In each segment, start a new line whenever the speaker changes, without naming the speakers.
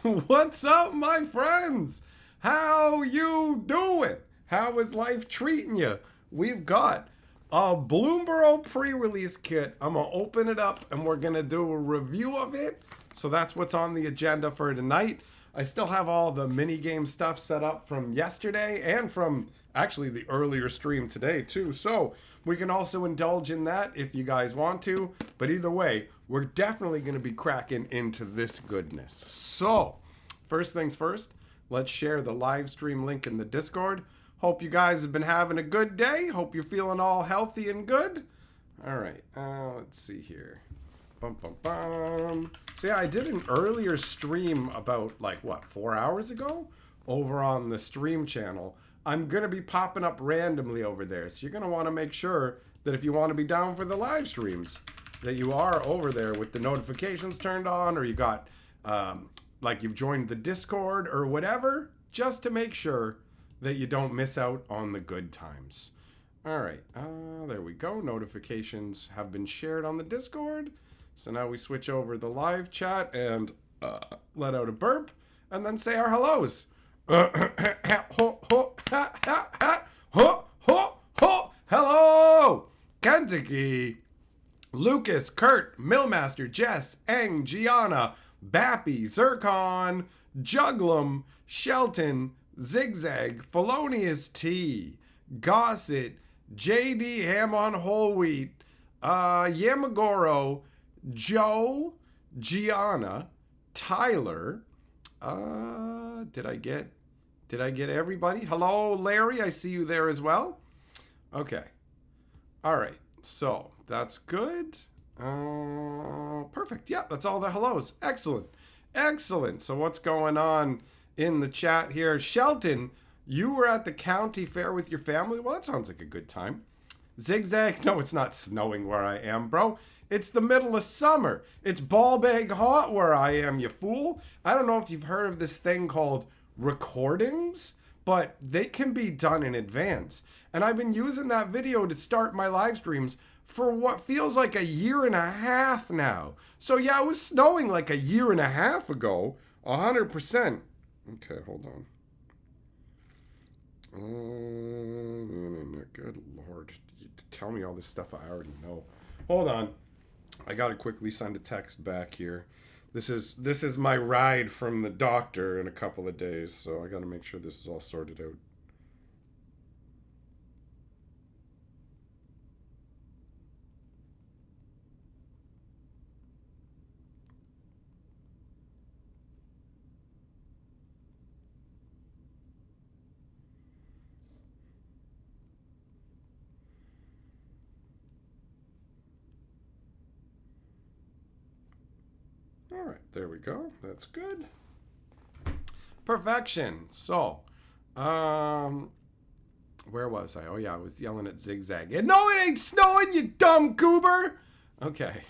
What's up, my friends? How you doing? How is life treating you? We've got a Bloomburrow pre-release kit. I'm gonna open it up and we're gonna do a review of it. So that's what's on the agenda for tonight. I still have all the mini game stuff set up from yesterday and from actually the earlier stream today too. So we can also indulge in that if you guys want to. But either way, we're definitely going to be cracking into this goodness. So first things first, let's share the live stream link in the Discord. Hope you guys have been having a good day. Hope you're feeling all healthy and good. All right, let's see here. Bum, bum, bum. So yeah, I did an earlier stream about 4 hours ago over on the stream channel. I'm going to be popping up randomly over there. So you're going to want to make sure that if you want to be down for the live streams, that you are over there with the notifications turned on, or you got, you've joined the Discord or whatever, just to make sure that you don't miss out on the good times. All right, there we go. Notifications have been shared on the Discord. So now we switch over the live chat and let out a burp and then say our hellos. Hello, Kentucky, Lucas, Kurt, Millmaster, Jess, Eng, Gianna, Bappy, Zircon, Juglum, Shelton, Zigzag, Felonious T, Gossett, JD Ham on Whole Wheat, Yamagoro, Joe, Gianna, Tyler. Did I get everybody? Hello, Larry. I see you there as well. Okay. All right. So that's good. Perfect. Yeah, that's all the hellos. Excellent. Excellent. So what's going on in the chat here? Shelton, you were at the county fair with your family? Well, that sounds like a good time. Zigzag, no, it's not snowing where I am, bro. It's the middle of summer. It's ball bag hot where I am, you fool. I don't know if you've heard of this thing called recordings, but they can be done in advance. And I've been using that video to start my live streams for what feels like a year and a half now. So yeah, it was snowing like a year and a half ago, 100%. Okay, hold on. Good Lord. You tell me all this stuff I already know. Hold on. I gotta quickly send a text back here. This is my ride from the doctor in a couple of days, so I gotta make sure this is all sorted out. All right, there we go. That's good. Perfection. So, where was I? Oh yeah, I was yelling at Zigzag. And no, it ain't snowing, you dumb goober. Okay.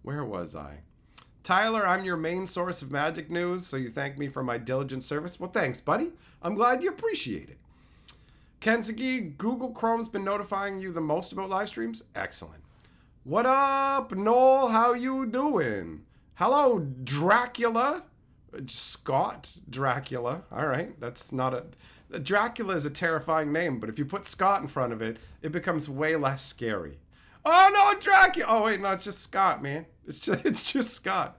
Where was I? Tyler, I'm your main source of magic news, so you thank me for my diligent service. Well, thanks, buddy. I'm glad you appreciate it. Kensugi, Google Chrome's been notifying you the most about live streams? Excellent. What up, Noel? How you doing? Hello, Dracula. Scott Dracula. All right, that's not a... Dracula is a terrifying name, but if you put Scott in front of it, it becomes way less scary. Oh, no, Dracula. Oh, wait, no, it's just Scott, man. It's just Scott.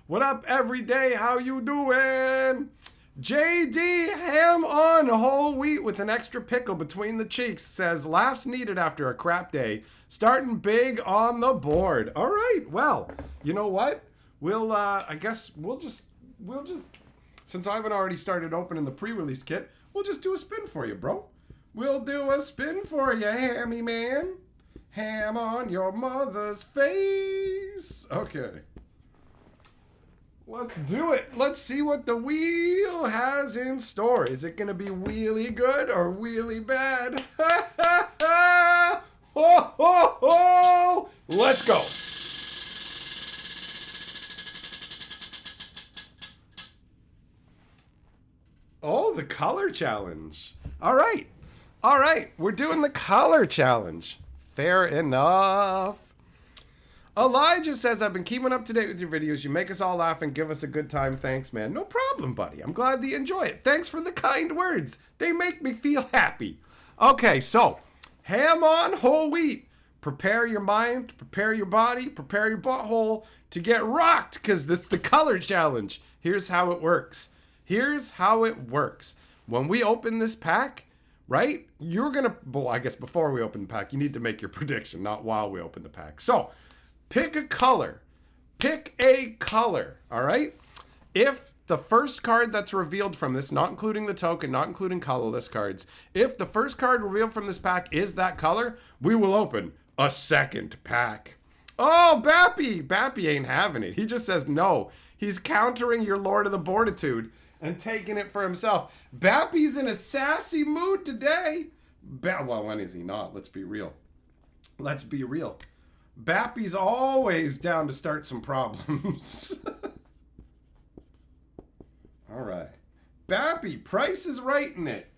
What up, everyday? How you doing? JD Ham on whole wheat with an extra pickle between the cheeks says laughs needed after a crap day. Starting big on the board. All right. Well, you know what? I guess we'll just since I haven't already started opening the pre-release kit, we'll just do a spin for you, bro. We'll do a spin for you, hammy man. Ham on your mother's face. Okay. Let's do it. Let's see what the wheel has in store. Is it going to be wheelie good or wheelie bad? Ho, ho, ho. Let's go. Oh, the color challenge. All right. All right, we're doing the color challenge. Fair enough. Elijah says, I've been keeping up to date with your videos. You make us all laugh and give us a good time. Thanks, man. No problem, buddy. I'm glad that you enjoy it. Thanks for the kind words. They make me feel happy. Okay, so ham on whole wheat. Prepare your mind, prepare your body, prepare your butthole to get rocked, because this is the color challenge. Here's how it works. Here's how it works. When we open this pack, right, you're going to, well, I guess before we open the pack, you need to make your prediction, not while we open the pack. So, pick a color. Pick a color, all right? If the first card that's revealed from this, not including the token, not including colorless cards, if the first card revealed from this pack is that color, we will open a second pack. Oh, Bappy! Bappy ain't having it. He just says no. He's countering your Lord of the Boarditude and taking it for himself. Bappy's in a sassy mood today. Well, when is he not? Let's be real. Let's be real. Bappy's always down to start some problems. All right. Bappy, Price is right in it.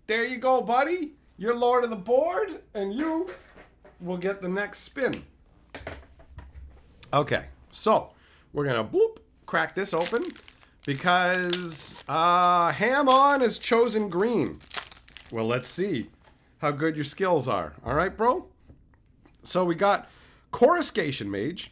There you go, buddy. You're Lord of the Board, and you will get the next spin. Okay, so we're going to crack this open because Ham On has chosen green. Well, let's see how good your skills are. All right, bro? So we got Coruscation Mage.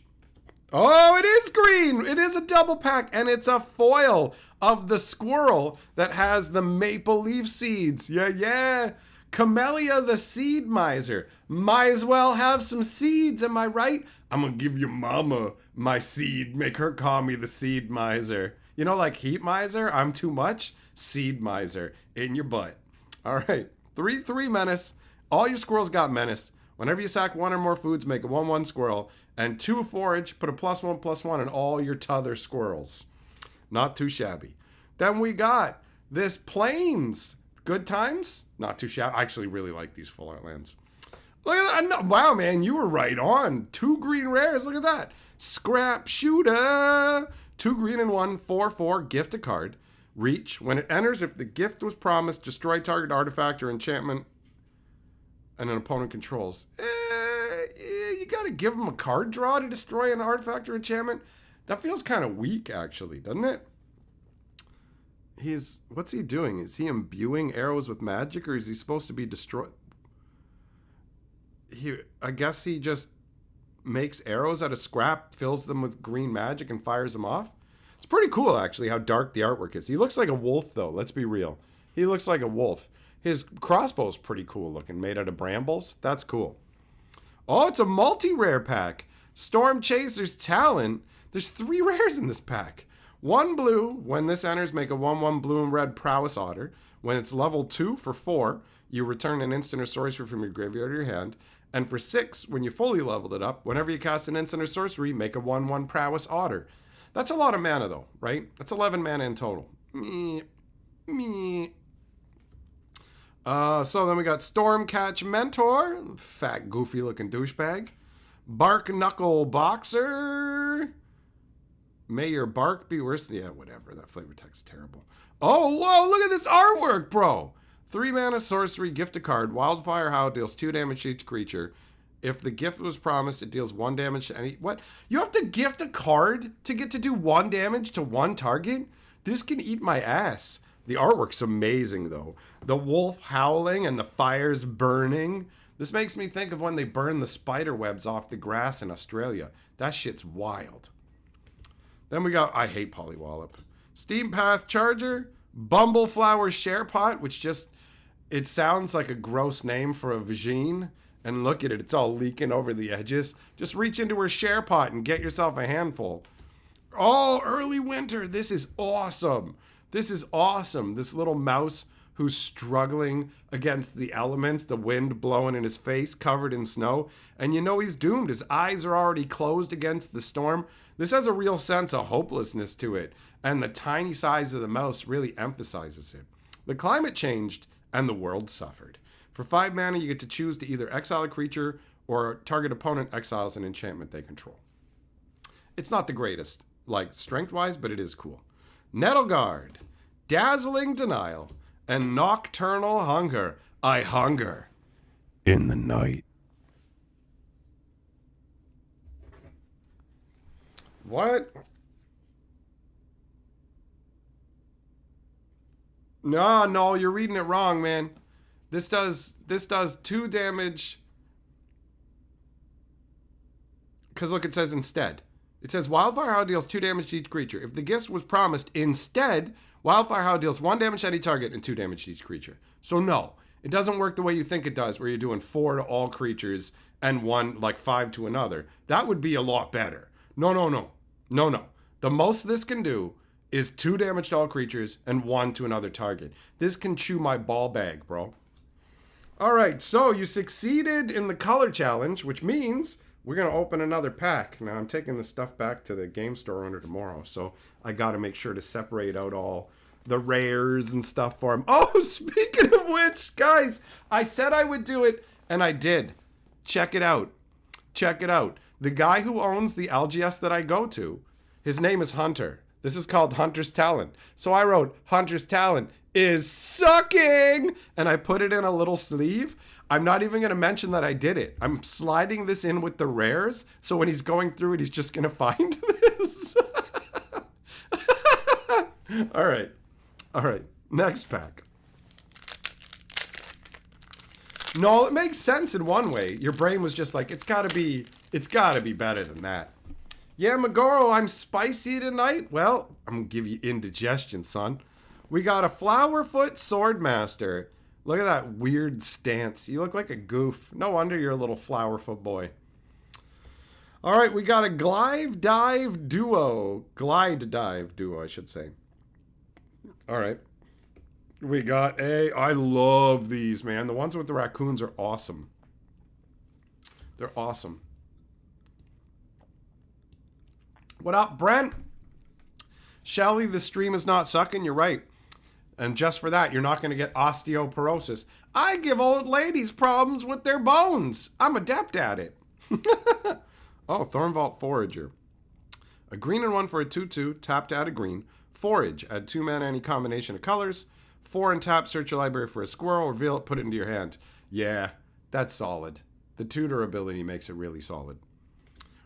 Oh, it is green. It is a double pack, and it's a foil of the squirrel that has the maple leaf seeds. Yeah. Camellia the Seed Miser. Might as well have some seeds, am I right? I'm gonna give your mama my seed. Make her call me the Seed Miser. You know, like Heat Miser, I'm too much. Seed Miser in your butt. All right, 3/3 menace. All your squirrels got menace. Whenever you sack one or more foods, make a 1/1 squirrel. And 2 forage, put a +1/+1 in all your t'other squirrels. Not too shabby. Then we got this Plains. Good times? Not too shabby. I actually really like these full art lands. Look at that. Wow, man, you were right on. 2 green rares. Look at that. Scrap Shooter. 2 green and 1, 4/4, gift a card. Reach. When it enters, if the gift was promised, destroy target artifact or enchantment and an opponent controls. You gotta give him a card draw to destroy an artifact or enchantment. That feels kind of weak, actually, doesn't it? What's he doing? Is he imbuing arrows with magic, or is he supposed to be destroyed? I guess he just makes arrows out of scrap, fills them with green magic, and fires them off. It's pretty cool, actually, how dark the artwork is. He looks like a wolf, though. Let's be real. He looks like a wolf. His crossbow's pretty cool looking, made out of brambles. That's cool. Oh, it's a multi-rare pack. Storm Chaser's Talon. There's 3 rares in this pack. 1 blue. When this enters, make a 1/1 blue and red Prowess Otter. When it's level 2 for 4, you return an instant or sorcery from your graveyard to your hand. And for 6, when you fully leveled it up, whenever you cast an instant or sorcery, make a 1/1 Prowess Otter. That's a lot of mana, though, right? That's 11 mana in total. So then we got Stormcatch Mentor, fat, goofy-looking douchebag. Bark Knuckle Boxer. May your bark be worse. Yeah, whatever. That flavor text's terrible. Oh, whoa, look at this artwork, bro. 3 mana sorcery, gift a card. Wildfire Howl deals 2 damage to each creature. If the gift was promised, it deals 1 damage to any... What? You have to gift a card to get to do 1 damage to 1 target? This can eat my ass. The artwork's amazing, though. The wolf howling and the fires burning. This makes me think of when they burn the spider webs off the grass in Australia. That shit's wild. Then we got, I hate Polywallop. Steam Path Charger, Bumbleflower Sharepot, which just, it sounds like a gross name for a vagine. And look at it, it's all leaking over the edges. Just reach into her Sharepot and get yourself a handful. Oh, early winter, this is awesome. This is awesome. This little mouse who's struggling against the elements, the wind blowing in his face, covered in snow. And you know he's doomed. His eyes are already closed against the storm. This has a real sense of hopelessness to it. And the tiny size of the mouse really emphasizes it. The climate changed and the world suffered. For 5 mana, you get to choose to either exile a creature or target opponent exiles an enchantment they control. It's not the greatest, like strength-wise, but it is cool. Nettleguard, Dazzling Denial, and Nocturnal Hunger. I hunger in the night. What? No, you're reading it wrong, man. This does 2 damage. Because look, it says instead. It says Wildfire Howl deals 2 damage to each creature. If the gift was promised, instead, Wildfire Howl deals 1 damage to any target and 2 damage to each creature. So no, it doesn't work the way you think it does, where you're doing 4 to all creatures and 1, like 5 to another. That would be a lot better. No. The most this can do is 2 damage to all creatures and 1 to another target. This can chew my ball bag, bro. All right, so you succeeded in the color challenge, which means we're going to open another pack. Now, I'm taking the stuff back to the game store owner tomorrow, so I got to make sure to separate out all the rares and stuff for him. Oh, speaking of which, guys, I said I would do it, and I did. Check it out. The guy who owns the LGS that I go to, his name is Hunter. This is called Hunter's Talent. So I wrote, Hunter's Talent is sucking, and I put it in a little sleeve. I'm not even going to mention that I did it. I'm sliding this in with the rares, so when he's going through it, he's just going to find this. All right. Next pack. No, it makes sense in one way. Your brain was just like, it's got to be better than that. Yeah, Megoro, I'm spicy tonight. Well, I'm going to give you indigestion, son. We got a Flowerfoot Swordmaster. Look at that weird stance. You look like a goof. No wonder you're a little Flowerfoot boy. All right, we got a Glide Dive Duo, I should say. All right. We got I love these, man. The ones with the raccoons are awesome. They're awesome. What up, Brent? Shelly, the stream is not sucking. You're right. And just for that, you're not going to get osteoporosis. I give old ladies problems with their bones. I'm adept at it. Oh, Thornvault Forager. A green and 1 for a 2/2. Tap to add a green. Forage. Add 2 mana any combination of colors. 4 and tap. Search your library for a squirrel. Reveal it. Put it into your hand. Yeah, that's solid. The tutor ability makes it really solid.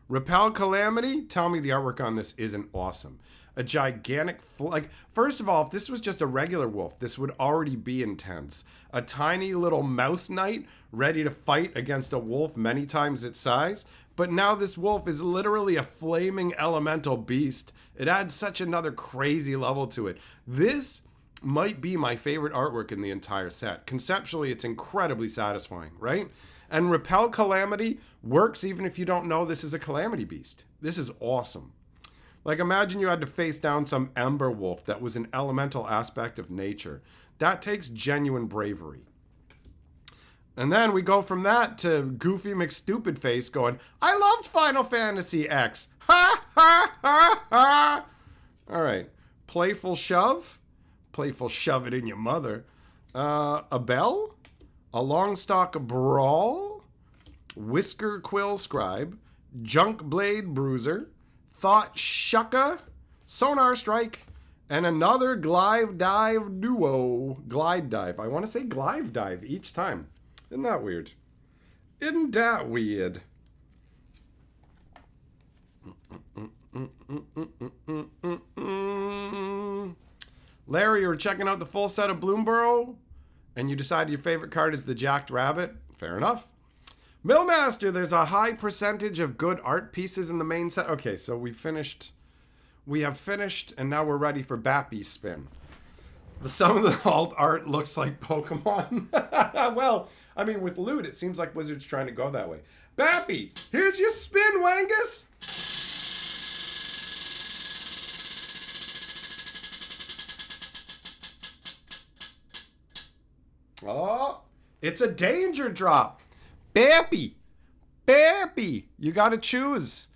Repel Calamity. Tell me the artwork on this isn't awesome. A gigantic, first of all, if this was just a regular wolf, this would already be intense. A tiny little mouse knight ready to fight against a wolf many times its size. But now this wolf is literally a flaming elemental beast. It adds such another crazy level to it. This might be my favorite artwork in the entire set. Conceptually, it's incredibly satisfying, right? And Repel Calamity works even if you don't know this is a Calamity Beast. This is awesome. Like, imagine you had to face down some Ember Wolf that was an elemental aspect of nature. That takes genuine bravery. And then we go from that to Goofy McStupidface going, I loved Final Fantasy X. Ha, ha, ha, ha. All right. Playful Shove. Playful Shove it in your mother. A Bell. A Longstock Brawl. Whisker Quill Scribe. Junk Blade Bruiser. Thought Shucka, Sonar Strike, and another Glide Dive Duo. Glide Dive. I want to say Glide Dive each time. Isn't that weird? Larry, you're checking out the full set of Bloomburrow, and you decide your favorite card is the Jacked Rabbit. Fair enough. Millmaster, there's a high percentage of good art pieces in the main set. Okay, so we have finished, and now we're ready for Bappy's spin. Some of the alt art looks like Pokemon. Well, I mean, with loot, it seems like Wizards trying to go that way. Bappy, here's your spin, Wangus. Oh, it's a danger drop. Bappy, you gotta choose.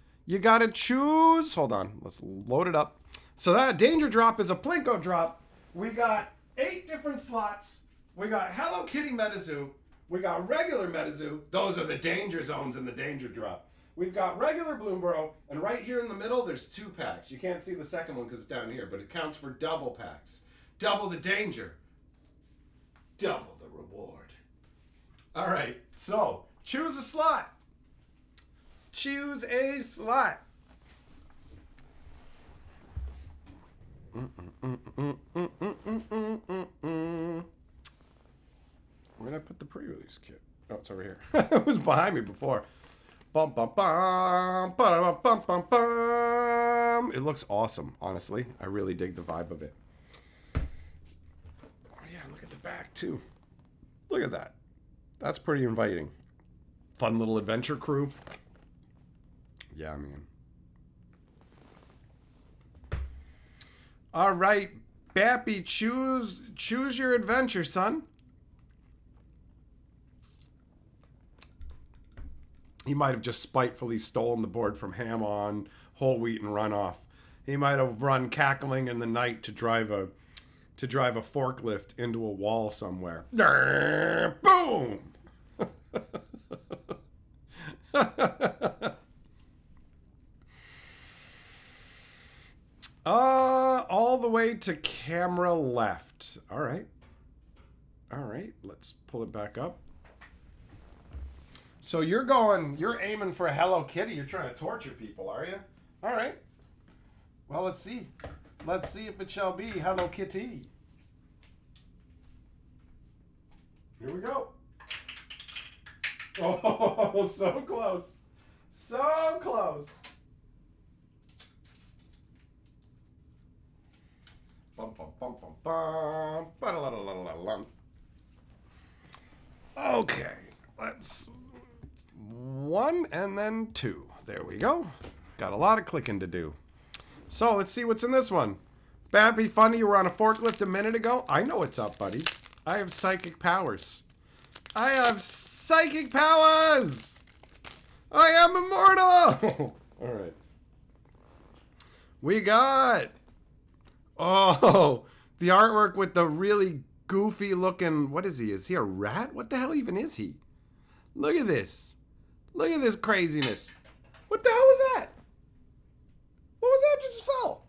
Hold on, let's load it up. So that danger drop is a Plinko drop. We got 8 different slots. We got Hello Kitty Metazoo. We got regular Metazoo. Those are the danger zones in the danger drop. We've got regular Bloomburrow, and right here in the middle, there's 2 packs. You can't see the second one because it's down here, but it counts for double packs. Double the danger. Double the reward. All right, so choose a slot. Choose a slot. Where did I put the pre-release kit? Oh, it's over here. It was behind me before. Bum, bum, bum, bum, bum, bum, bum. It looks awesome, honestly. I really dig the vibe of it. Oh, yeah, look at the back, too. Look at that. That's pretty inviting. Fun little adventure crew. Yeah, man. All right, Bappy, choose your adventure, son. He might have just spitefully stolen the board from Ham on whole wheat and run off. He might have run cackling in the night to drive a forklift into a wall somewhere. Boom! All the way to camera left. All right. All right, let's pull it back up. So you're aiming for Hello Kitty. You're trying to torture people, are you? All right. Well, let's see. Let's see if it shall be Hello Kitty. Here we go. Oh, so close. So close. Bum, bum, bum, bum, bum. Ba-da-la-la-la-la-la. Okay, let's 1 and then 2. There we go. Got a lot of clicking to do. So let's see what's in this one. Bappy Funny, you were on a forklift a minute ago. I know what's up, buddy. I have psychic powers. I have psychic powers! I am immortal! All right. We got... Oh, the artwork with the really goofy looking... What is he? Is he a rat? What the hell even is he? Look at this. Look at this craziness. What the hell was that? What was that just fell?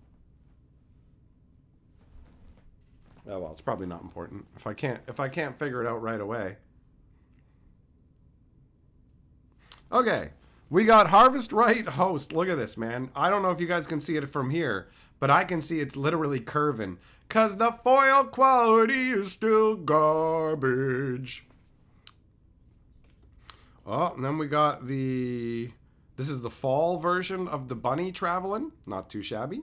Oh, well, it's probably not important. If I can't figure it out right away. Okay. We got Harvest Right Host. Look at this, man. I don't know if you guys can see it from here, but I can see it's literally curving. Because the foil quality is still garbage. Oh, and then we got this is the fall version of the bunny traveling. Not too shabby.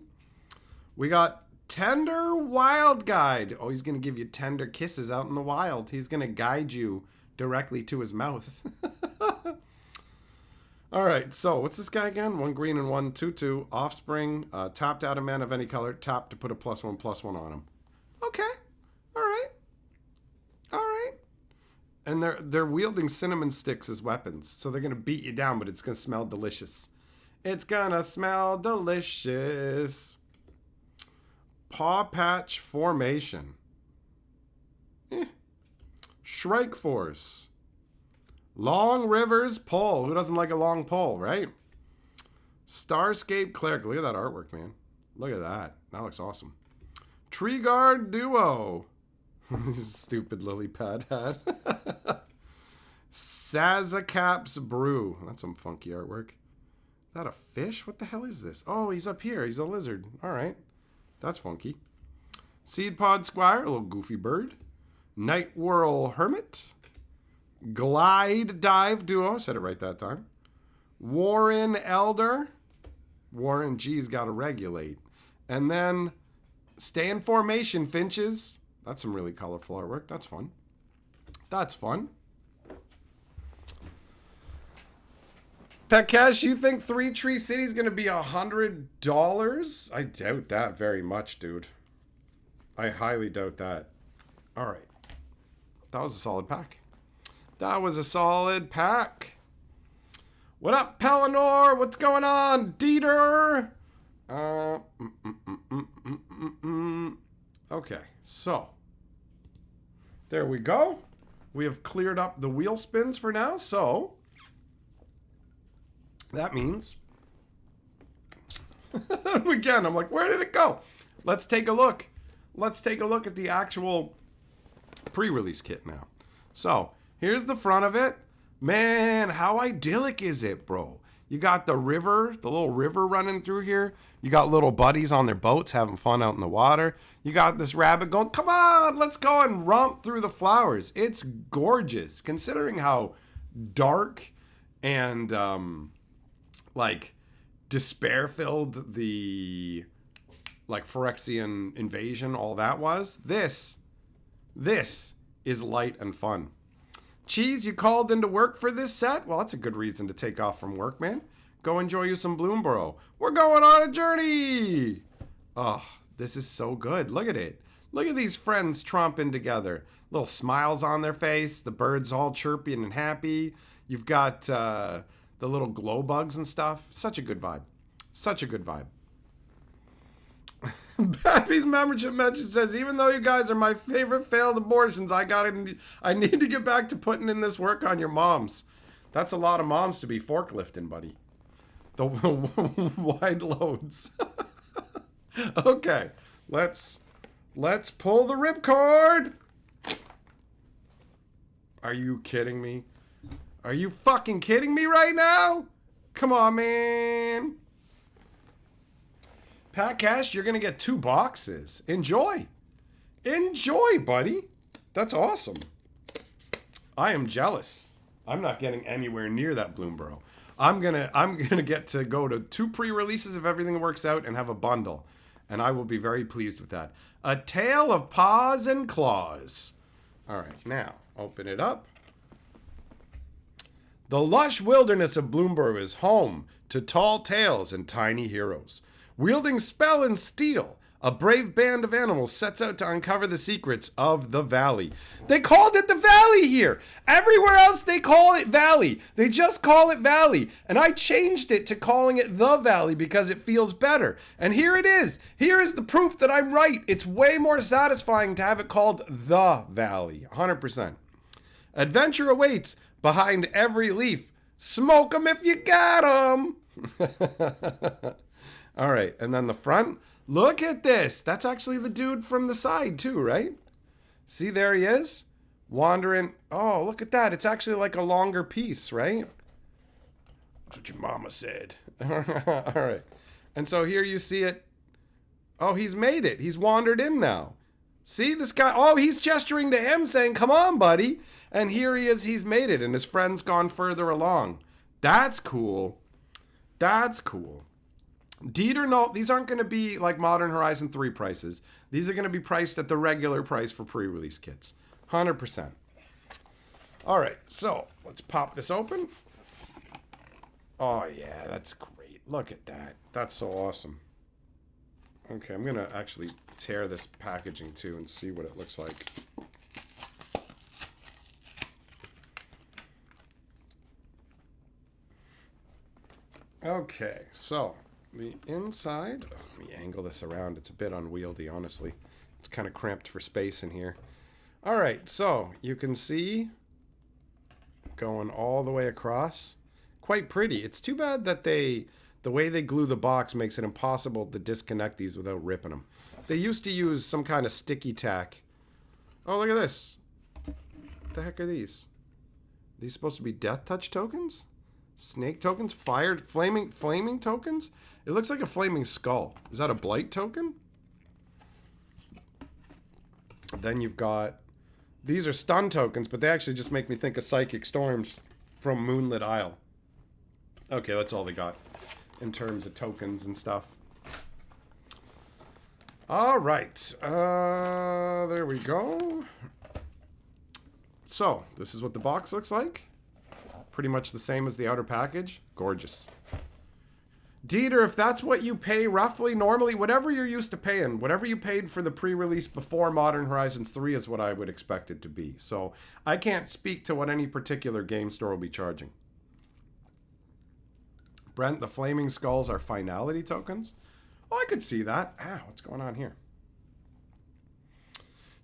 We got Tender Wild Guide. Oh, he's going to give you tender kisses out in the wild. He's going to guide you directly to his mouth. All right, so what's this guy again? 1 green and 1 2/2. Offspring. Tapped out a man of any color. Tap to put a +1/+1 on him. Okay. All right. All right. And they're wielding cinnamon sticks as weapons. So they're going to beat you down, but it's going to smell delicious. It's going to smell delicious. Paw Patch Formation. Shrike Force. Long Rivers Pole. Who doesn't like a long pole, right? Starscape Cleric. Look at that artwork, man. Look at that. That looks awesome. Tree Guard Duo. Stupid lily pad hat. Sazakap's Brew. That's some funky artwork. Is that a fish? What the hell is this? Oh, he's up here. He's a lizard. All right. That's funky. Seed Pod Squire. A little goofy bird. Night Whirl Hermit. Glide Dive Duo. Said it right that time. Warren Elder. Warren G's got to regulate. And then Stay in Formation Finches. That's some really colorful artwork. That's fun. That's fun. Petcash, you think 3 Tree City is going to be $100? I doubt that very much, dude. I highly doubt that. All right. That was a solid pack. That was a solid pack. What up, Pellinor? What's going on, Dieter? Okay, so there we go. We have cleared up the wheel spins for now, so that means again, I'm like, where did it go? Let's take a look. Let's take a look at the actual pre-release kit now. So Here's the front of it. Man, how idyllic is it, bro? You got the river, the little river running through here. You got little buddies on their boats having fun out in the water. You got this rabbit going, come on, let's go and romp through the flowers. It's gorgeous, considering how dark and like despair-filled the like Phyrexian invasion, all that was. This is light and fun. Cheese, you called into work for this set? Well, that's a good reason to take off from work, man. Go enjoy you some Bloomburrow. We're going on a journey. Oh, this is so good. Look at it. Look at these friends tromping together. Little smiles on their face. The birds all chirping and happy. You've got the little glow bugs and stuff. Such a good vibe. Such a good vibe. Pappy's membership mention says, even though you guys are my favorite failed abortions, I need to get back to putting in this work on your moms. That's a lot of moms to be forklifting, buddy. The wide loads. Okay, let's pull the ripcord. Are you kidding me? Are you fucking kidding me right now? Come on, man. Pat Cash, you're going to get 2 boxes. Enjoy. Enjoy, buddy. That's awesome. I am jealous. I'm not getting anywhere near that Bloomburrow. I'm gonna get to go to 2 pre-releases if everything works out and have a bundle. And I will be very pleased with that. A Tale of Paws and Claws. All right, now open it up. The lush wilderness of Bloomburrow is home to tall tales and tiny heroes. Wielding spell and steel, a brave band of animals sets out to uncover the secrets of the valley. They called it the valley here. Everywhere else they call it valley. They just call it valley. And I changed it to calling it the valley because it feels better. And here it is. Here is the proof that I'm right. It's way more satisfying to have it called the valley. 100%. Adventure awaits behind every leaf. Smoke 'em if you got 'em. All right, and then the front. Look at this. That's actually the dude from the side too, right? See, there he is, wandering. Oh, look at that. It's actually like a longer piece, right? That's what your mama said. All right. And so here you see it. Oh, he's made it. He's wandered in now. See this guy? Oh, he's gesturing to him saying, come on, buddy. And here he is. He's made it, and his friend's gone further along. That's cool. That's cool. Dieter, no, these aren't going to be like Modern Horizon 3 prices. These are going to be priced at the regular price for pre-release kits. 100%. All right, so let's pop this open. Oh, yeah, that's great. Look at that. That's so awesome. Okay, I'm going to actually tear this packaging too and see what it looks like. Okay, so the inside, let me angle this around. It's a bit unwieldy, honestly. It's kind of cramped for space in here. All right, so you can see going all the way across. Quite pretty. It's too bad that the way they glue the box makes it impossible to disconnect these without ripping them. They used to use some kind of sticky tack. Oh, look at this. What the heck are these? Are these supposed to be death touch tokens? Snake tokens? Fired flaming tokens? It looks like a flaming skull. Is that a blight token? Then you've got, these are stun tokens, but they actually just make me think of Psychic Storms from Moonlit Isle. Okay, that's all they got in terms of tokens and stuff. All right, there we go. So this is what the box looks like. Pretty much the same as the outer package. Gorgeous. Dieter, if that's what you pay roughly, normally, whatever you're used to paying, whatever you paid for the pre-release before Modern Horizons 3 is what I would expect it to be. So I can't speak to what any particular game store will be charging. Brent, the flaming skulls are finality tokens? Oh, I could see that. Ah, what's going on here?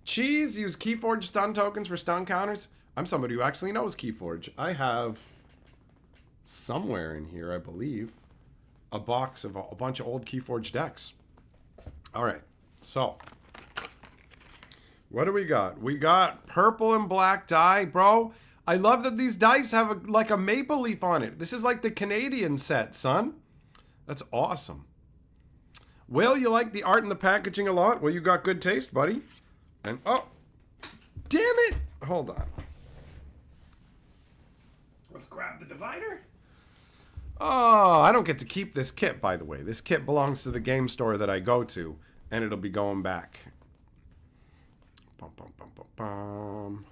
Cheese, use Keyforge stun tokens for stun counters. I'm somebody who actually knows Keyforge. I have somewhere in here, I believe, a box of a bunch of old Keyforge decks. All right, so what do we got? We got purple and black dye, bro. I love that these dice have like a maple leaf on it. This is like the Canadian set, son. That's awesome. Will, you like the art and the packaging a lot? Well, you got good taste, buddy. And, oh, damn it. Hold on. Let's grab the divider. Oh, I don't get to keep this kit, by the way. This kit belongs to the game store that I go to, and it'll be going back. Bum, bum, bum, bum, bum.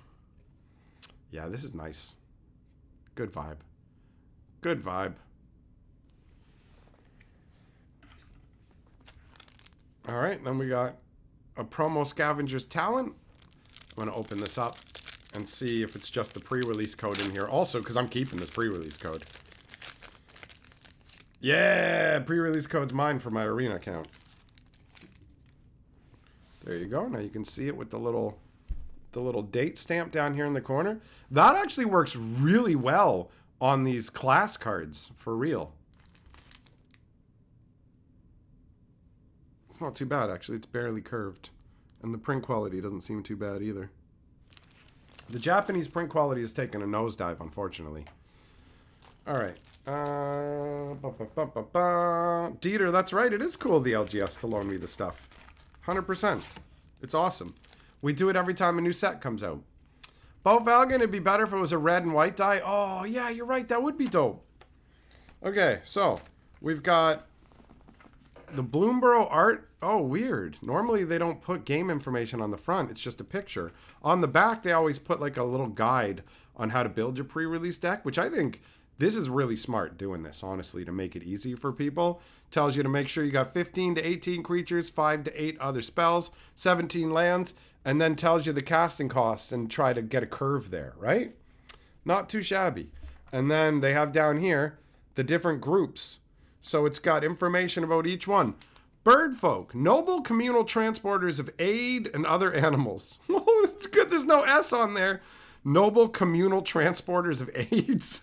Yeah, this is nice. Good vibe. Good vibe. All right, then we got a promo scavenger's talent. I'm going to open this up and see if it's just the pre-release code in here. Also, because I'm keeping this pre-release code. Yeah, pre-release code's mine for my arena account. There you go. Now you can see it with the little date stamp down here in the corner. That actually works really well on these class cards, for real. It's not too bad, actually. It's barely curved. And the print quality doesn't seem too bad either. The Japanese print quality has taken a nosedive, unfortunately. All right. Dieter, that's right. It is cool, the LGS, to loan me the stuff. 100%. It's awesome. We do it every time a new set comes out. Bo Valgan, it'd be better if it was a red and white die. Oh, yeah, you're right. That would be dope. Okay, so we've got the Bloomburrow art. Oh, weird. Normally they don't put game information on the front. It's just a picture. On the back, they always put like a little guide on how to build your pre-release deck, which I think this is really smart doing this, honestly, to make it easy for people. Tells you to make sure you got 15 to 18 creatures, 5 to 8 other spells, 17 lands, and then tells you the casting costs and try to get a curve there, right? Not too shabby. And then they have down here the different groups. So it's got information about each one. Bird folk, noble communal transporters of aid and other animals. Oh, it's good there's no S on there. Noble communal transporters of aids.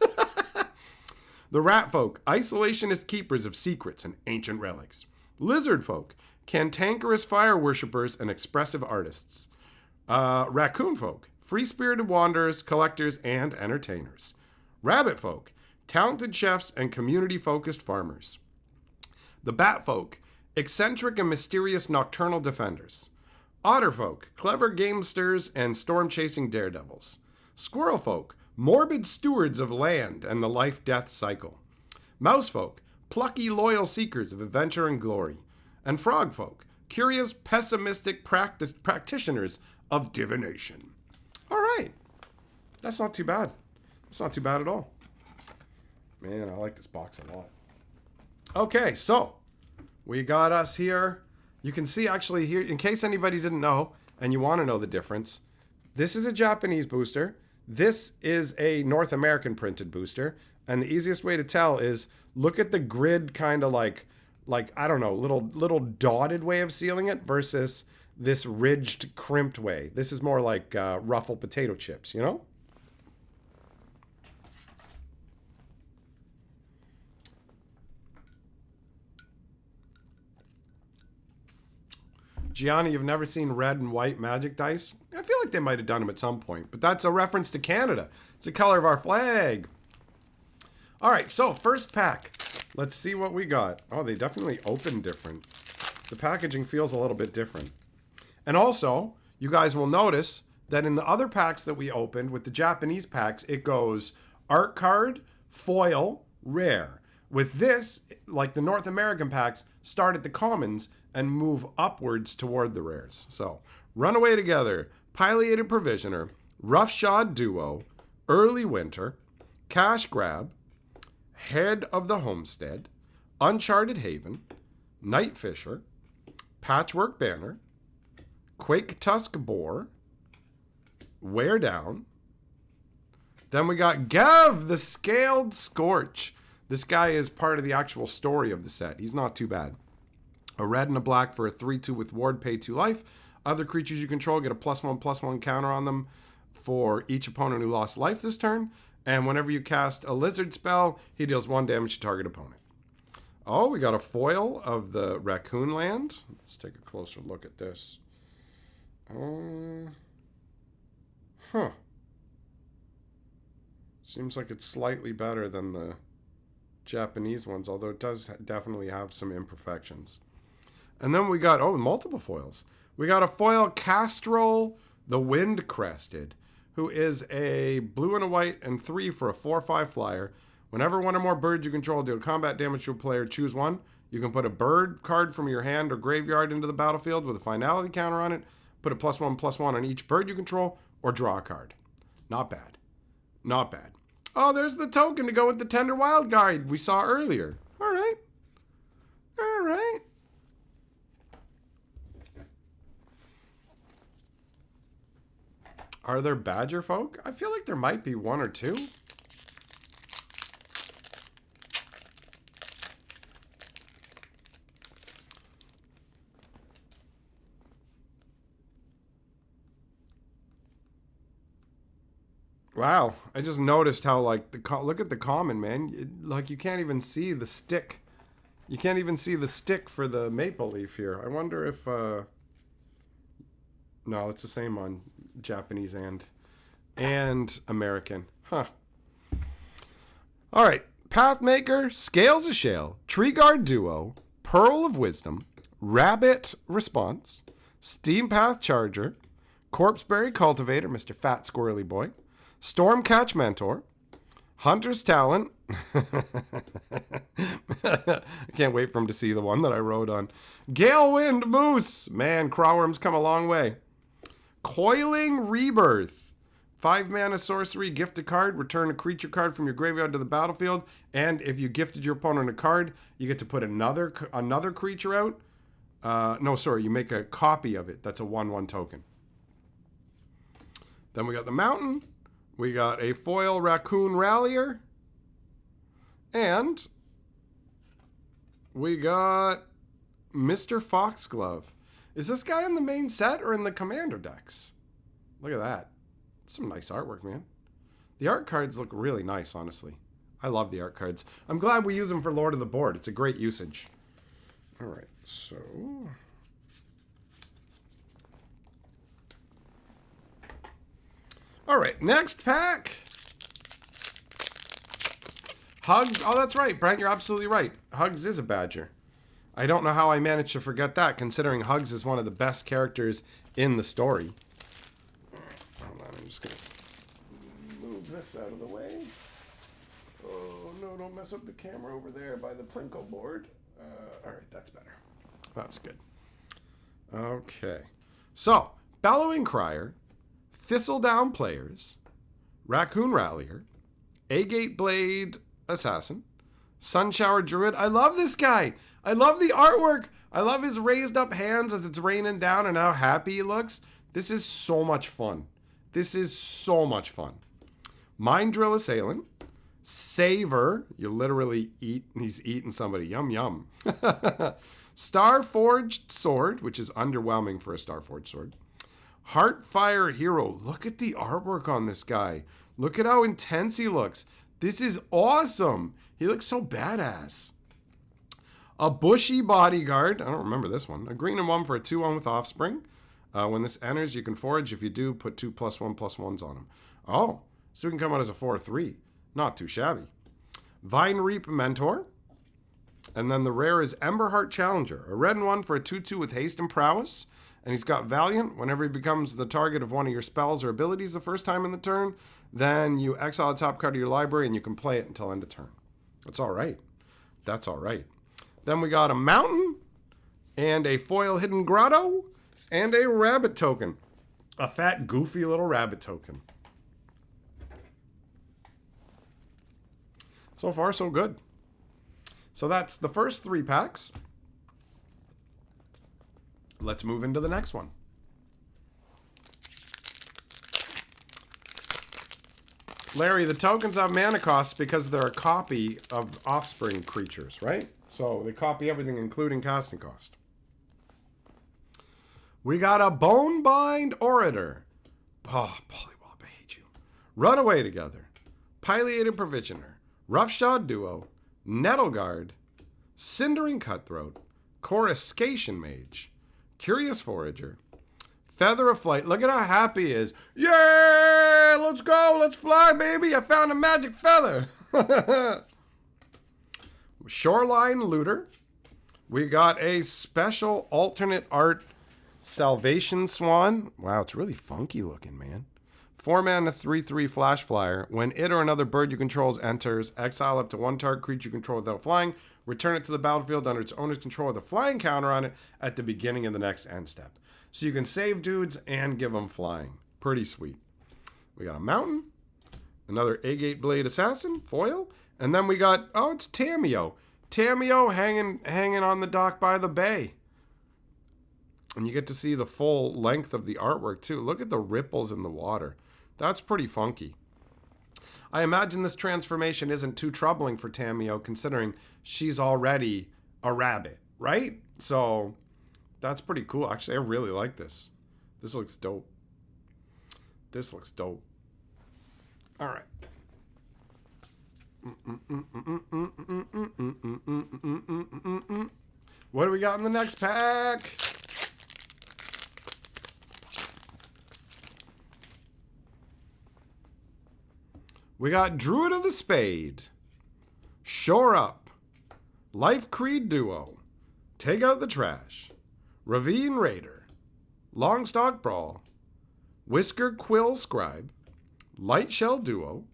The rat folk, isolationist keepers of secrets and ancient relics. Lizard folk, cantankerous fire worshippers and expressive artists. Raccoon folk, free-spirited wanderers, collectors, and entertainers. Rabbit folk, talented chefs and community-focused farmers. The bat folk, eccentric and mysterious nocturnal defenders. Otter folk, clever gamesters and storm-chasing daredevils. Squirrel folk, morbid stewards of land and the life-death cycle. Mouse folk, plucky, loyal seekers of adventure and glory. And frog folk, curious, pessimistic practitioners of divination. All right. That's not too bad. That's not too bad at all. Man, I like this box a lot. Okay, so we got us here. You can see actually here, in case anybody didn't know and you want to know the difference, this is a Japanese booster. This is a North American printed booster. And the easiest way to tell is look at the grid kind of like I don't know, little dotted way of sealing it versus this ridged, crimped way. This is more like ruffled potato chips, you know? Gianni, you've never seen red and white magic dice? I feel like they might have done them at some point, but that's a reference to Canada. It's the color of our flag. All right, so first pack. Let's see what we got. Oh, they definitely open different. The packaging feels a little bit different. And also, you guys will notice that in the other packs that we opened, with the Japanese packs, it goes art card, foil, rare. With this, like the North American packs, start at the commons and move upwards toward the rares. So, Runaway Together, Pileated Provisioner, Roughshod Duo, Early Winter, Cash Grab, Head of the Homestead, Uncharted Haven, Night Fisher, Patchwork Banner, Quake Tusk Boar, Wear Down. Then we got Gav, the Scaled Scorch. This guy is part of the actual story of the set. He's not too bad. A red and a black for a 3/2 with ward, pay 2 life. Other creatures you control get a +1/+1 counter on them for each opponent who lost life this turn. And whenever you cast a lizard spell, he deals 1 damage to target opponent. Oh, we got a foil of the Raccoon Land. Let's take a closer look at this. Seems like it's slightly better than the Japanese ones, although it does definitely have some imperfections. And then we got, multiple foils. We got a foil Castrol the Wind Crested, who is a blue and a white and 3 for a 4/5 flyer. Whenever one or more birds you control deal combat damage to a player, choose one. You can put a bird card from your hand or graveyard into the battlefield with a finality counter on it. Put a +1/+1 on each bird you control, or draw a card. Not bad. Not bad. Oh, there's the token to go with the Tender Wild Guide we saw earlier. All right. All right. Are there badger folk? I feel like there might be one or two. Wow, I just noticed how, like, look at the common, man. Like, you can't even see the stick. You can't even see the stick for the maple leaf here. I wonder if, no, it's the same on Japanese and American. Huh. All right, Pathmaker, Scales of Shale, Tree Guard Duo, Pearl of Wisdom, Rabbit Response, Steam Path Charger, Corpseberry Cultivator, Mr. Fat Squirrely Boy, Stormcatch Mentor, Hunter's Talent. I can't wait for him to see the one that I wrote on. Galewind Moose. Man, Crowworm's come a long way. Coiling Rebirth. 5-mana sorcery, gift a card, return a creature card from your graveyard to the battlefield, and if you gifted your opponent a card, you get to put another creature out. You make a copy of it. That's a 1/1 token. Then we got the Mountain. We got a foil Raccoon Rallier. And we got Mr. Foxglove. Is this guy in the main set or in the commander decks? Look at that. Some nice artwork, man. The art cards look really nice, honestly. I love the art cards. I'm glad we use them for Lord of the Board. It's a great usage. All right, so... All right, next pack. Hugs. Oh, that's right, Brent. You're absolutely right. Hugs is a badger. I don't know how I managed to forget that, considering Hugs is one of the best characters in the story. Hold on, I'm just going to move this out of the way. Oh, no, don't mess up the camera over there by the Plinko board. All right, that's better. That's good. Okay. So, Bellowing Crier, Thistledown Players, Raccoon Rallier, Agate Blade Assassin, Sunshower Druid. I love this guy. I love the artwork. I love his raised up hands as it's raining down and how happy he looks. This is so much fun. This is so much fun. Mind Drill Assailant, Savor. You literally eat, he's eating somebody. Yum, yum. Starforged Sword, which is underwhelming for a Starforged Sword. Heartfire Hero. Look at the artwork on this guy. Look at how intense he looks. This is awesome. He looks so badass. A Bushy Bodyguard. I don't remember this one. A green and 1 for a 2/1 with Offspring. When this enters, you can forage. If you do, put 2 +1/+1s on him. Oh, so he can come out as a 4/3. Not too shabby. Vine Reap Mentor. And then the rare is Emberheart Challenger. A red and 1 for a 2/2 with haste and prowess. And he's got Valiant. Whenever he becomes the target of one of your spells or abilities the first time in the turn, then you exile a top card of your library and you can play it until end of turn. That's all right. That's all right. Then we got a Mountain and a foil Hidden Grotto and a Rabbit token. A fat, goofy little Rabbit token. So far, so good. So that's the first 3 packs. Let's move into the next one. Larry, the tokens have mana costs because they're a copy of Offspring creatures, right? So they copy everything, including casting cost. We got a Bonebind Orator. Oh, Pollywop, I hate you. Runaway Together. Pileated Provisioner. Roughshod Duo. Nettleguard. Cindering Cutthroat. Coruscation Mage. Curious Forager. Feather of flight. Look at how happy he is. Yeah, let's go. Let's fly, baby. I found a magic feather. Shoreline Looter. We got a special alternate art Salvation Swan. Wow, it's really funky looking, man. 4-mana 3/3 flash flyer. When it or another bird you control enters, exile up to one target creature you control without flying. Return it to the battlefield under its owner's control with a flying counter on it at the beginning of the next end step. So you can save dudes and give them flying. Pretty sweet. We got a mountain. Another Agate Blade Assassin, foil. And then we got, oh, it's Tamiyo. Tamiyo hanging on the dock by the bay. And you get to see the full length of the artwork too. Look at the ripples in the water. That's pretty funky. I imagine this transformation isn't too troubling for Tamiyo considering she's already a rabbit, right? So that's pretty cool. Actually, I really like this. This looks dope. This looks dope. All right. What do we got in the next pack? We got Druid of the Spade, Shore Up, Life Creed Duo, Take Out the Trash, Ravine Raider, Longstock Brawl, Whisker Quill Scribe, Light Shell Duo,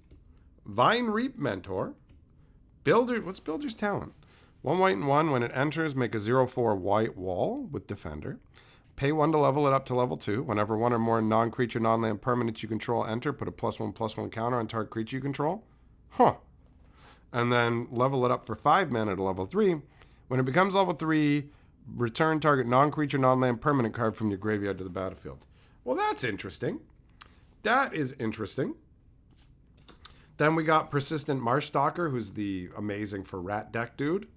Vine Reap Mentor, Builder. What's Builder's Talent? 1 white and 1. When it enters, make a 0/4 white wall with Defender. Pay 1 to level it up to level 2. Whenever one or more non-creature, non-land permanents you control enter, put a +1/+1 counter on target creature you control. Huh. And then level it up for 5 mana to level 3. When it becomes level 3, return target non-creature, non-land permanent card from your graveyard to the battlefield. Well, that's interesting. That is interesting. Then we got Persistent Marshstalker, who's the amazing for rat deck dude.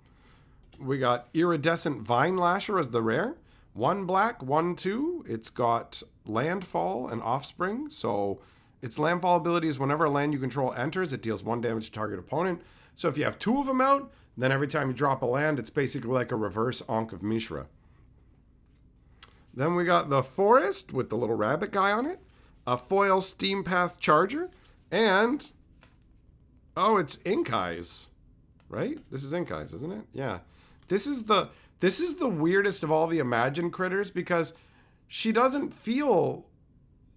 We got Iridescent Vine Lasher as the rare. 1 black, 1/2. It's got Landfall and Offspring. So its landfall ability is whenever a land you control enters, it deals 1 damage to target opponent. So if you have 2 of them out, then every time you drop a land, it's basically like a reverse Ankh of Mishra. Then we got the Forest with the little rabbit guy on it. A foil Steam Path Charger. And, oh, it's Ink Eyes. Right? This is Ink Eyes, isn't it? Yeah. This is the weirdest of all the Imagine critters because she doesn't feel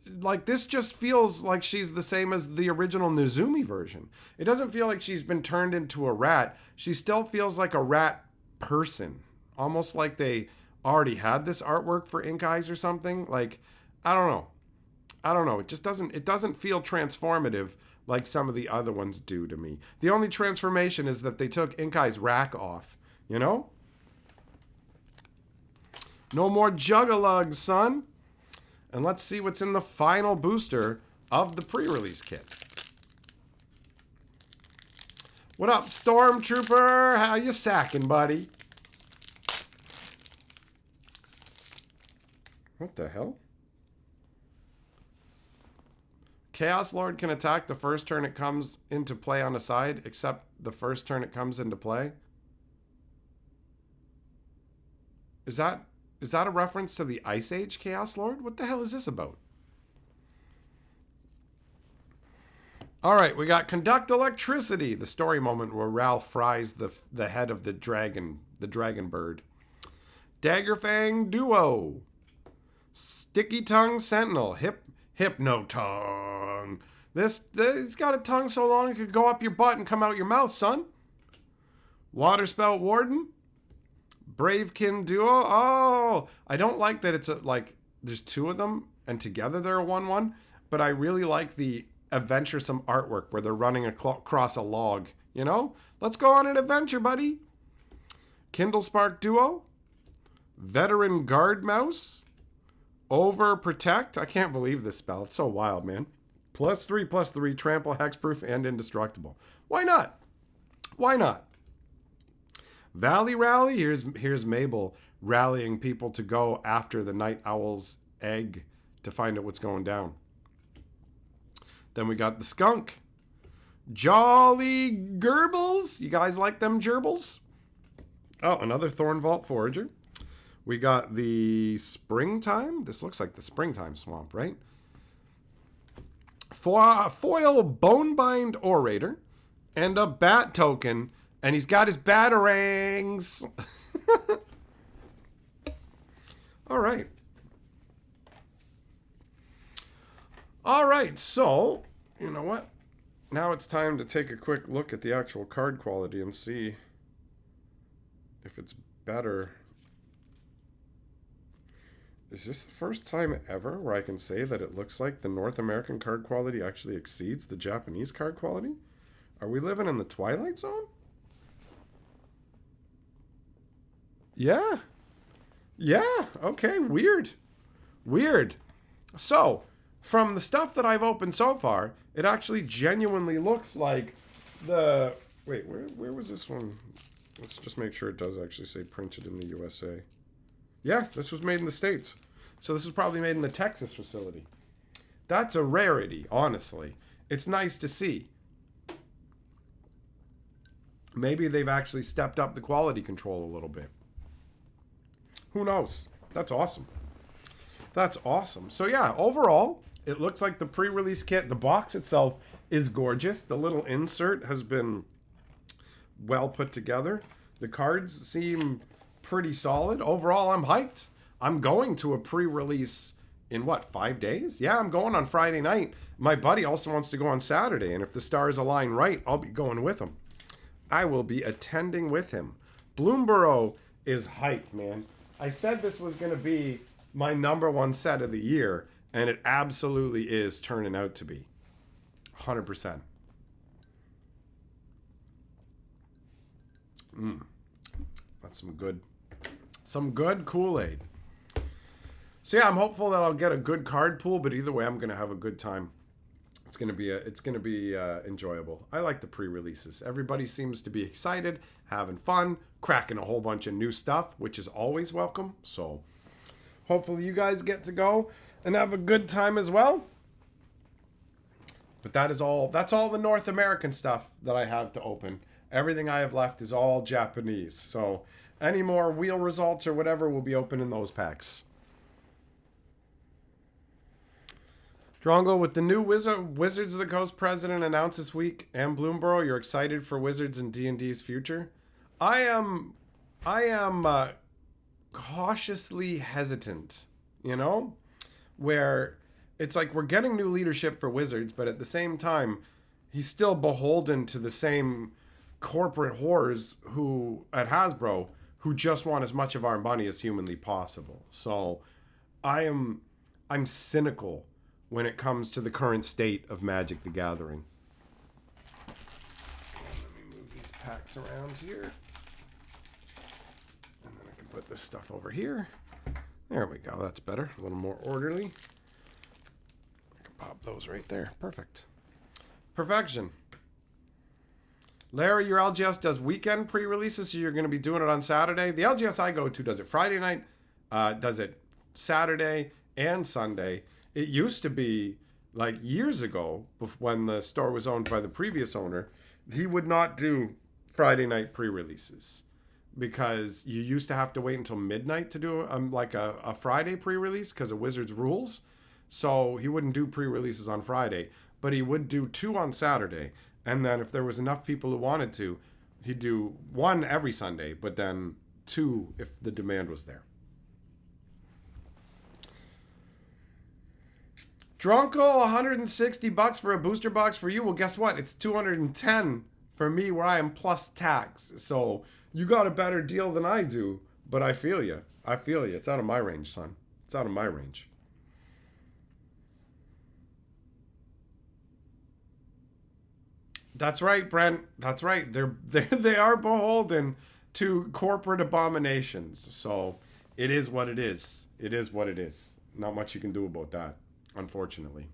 like this. Just feels like she's the same as the original Nezumi version. It doesn't feel like she's been turned into a rat. She still feels like a rat person, almost like they already had this artwork for Ink Eyes or something. Like, I don't know. It just doesn't feel transformative like some of the other ones do to me. The only transformation is that they took Ink Eye's rack off, you know? No more Juggalugs, son. And let's see what's in the final booster of the pre-release kit. What up, Stormtrooper? How you sacking, buddy? What the hell? Chaos Lord can attack the first turn it comes into play on a side, except the first turn it comes into play. Is that a reference to the Ice Age Chaos Lord? What the hell is this about? All right, we got Conduct Electricity, the story moment where Ralph fries the head of the dragon bird. Daggerfang Duo. Sticky Tongue Sentinel. Hypnotongue. It's got a tongue so long it could go up your butt and come out your mouth, son. Waterspout Warden. Bravekin Duo. Oh, I don't like that it's there's 2 of them and together they're a 1/1, but I really like the adventuresome artwork where they're running across a log, you know? Let's go on an adventure, buddy. Kindle Spark Duo. Veteran Guard Mouse. Overprotect. I can't believe this spell. It's so wild, man. +3/+3, trample, hexproof, and indestructible. Why not? Why not? Valley Rally. Here's Mabel rallying people to go after the Night Owl's egg to find out what's going down. Then we got the Skunk. Jolly Gerbils. You guys like them gerbils? Oh, another Thorn Vault Forager. We got the springtime. This looks like the springtime swamp, right? Foil bonebind orator and a bat token. And he's got his batarangs. All right. All right, so, you know what? Now it's time to take a quick look at the actual card quality and see if it's better. Is this the first time ever where I can say that it looks like the North American card quality actually exceeds the Japanese card quality? Are we living in the Twilight Zone? Yeah. Yeah, okay, weird. Weird. So, from the stuff that I've opened so far, it actually genuinely looks like the... Wait, where was this one? Let's just make sure it does actually say printed in the USA. Yeah, this was made in the States. So this was probably made in the Texas facility. That's a rarity, honestly. It's nice to see. Maybe they've actually stepped up the quality control a little bit. Who knows? That's awesome. That's awesome. So yeah, overall, it looks like the pre-release kit. The box itself is gorgeous. The little insert has been well put together. The cards seem pretty solid. Overall, I'm hyped. I'm going to a pre-release in what, 5 days? Yeah, I'm going on Friday night. My buddy also wants to go on Saturday, and if the stars align right, I'll be going with him. I will be attending with him. Bloomburrow is hyped, man. I said this was going to be my #1 set of the year, and it absolutely is turning out to be. 100%. That's some good Kool-Aid. So yeah, I'm hopeful that I'll get a good card pool, but either way, I'm going to have a good time. It's going to be enjoyable. I like the pre-releases. Everybody seems to be excited, having fun, cracking a whole bunch of new stuff, which is always welcome. So hopefully you guys get to go and have a good time as well. But that's all the North American stuff that I have to open. Everything I have left is all Japanese. So any more wheel results or whatever will be open in those packs. Drongo, with the new Wizards of the Coast president announced this week, and Bloomburrow, you're excited for Wizards and D&D's future? I am cautiously hesitant, where it's like we're getting new leadership for Wizards, but at the same time, he's still beholden to the same corporate whores who at Hasbro who just want as much of our money as humanly possible. So I'm cynical when it comes to the current state of Magic the Gathering. Let me move these packs around here. And then I can put this stuff over here. There we go. That's better. A little more orderly. I can pop those right there. Perfect. Perfection. Larry, your LGS does weekend pre-releases, so you're going to be doing it on Saturday. The LGS I go to does it Friday night, does it Saturday and Sunday. It used to be, like years ago, when the store was owned by the previous owner, he would not do Friday night pre-releases because you used to have to wait until midnight to do a Friday pre-release because of Wizards rules. So he wouldn't do pre-releases on Friday, but he would do 2 on Saturday. And then if there was enough people who wanted to, he'd do 1 every Sunday, but then 2 if the demand was there. Dronko, $160 for a booster box for you. Well, guess what? It's $210 for me where I am plus tax. So you got a better deal than I do, but I feel you. It's out of my range, son. It's out of my range. That's right, Brent. That's right. They are beholden to corporate abominations. So it is what it is. It is what it is. Not much you can do about that, unfortunately.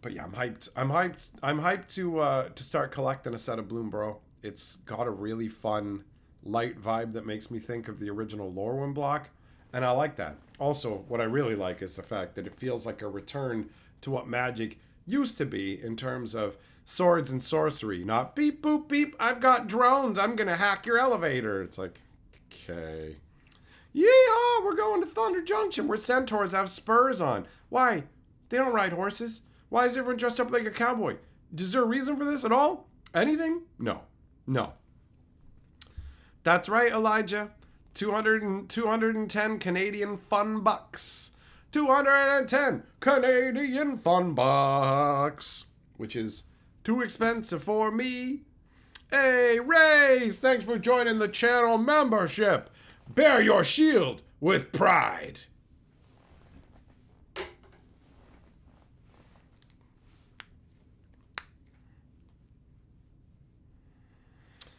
But yeah, I'm hyped. I'm hyped to start collecting a set of Bloomburrow. It's got a really fun, light vibe that makes me think of the original Lorwyn block, and I like that. Also, what I really like is the fact that it feels like a return to what Magic used to be in terms of swords and sorcery. Not beep, boop, beep, I've got drones, I'm going to hack your elevator. It's like, okay. Yeehaw, we're going to Thunder Junction where centaurs have spurs on. Why? They don't ride horses. Why is everyone dressed up like a cowboy? Is there a reason for this at all? Anything? No. No. That's right, Elijah. 210 Canadian fun bucks. 210 Canadian fun bucks. Which is too expensive for me. Hey, Rays, thanks for joining the channel membership. Bear your shield with pride.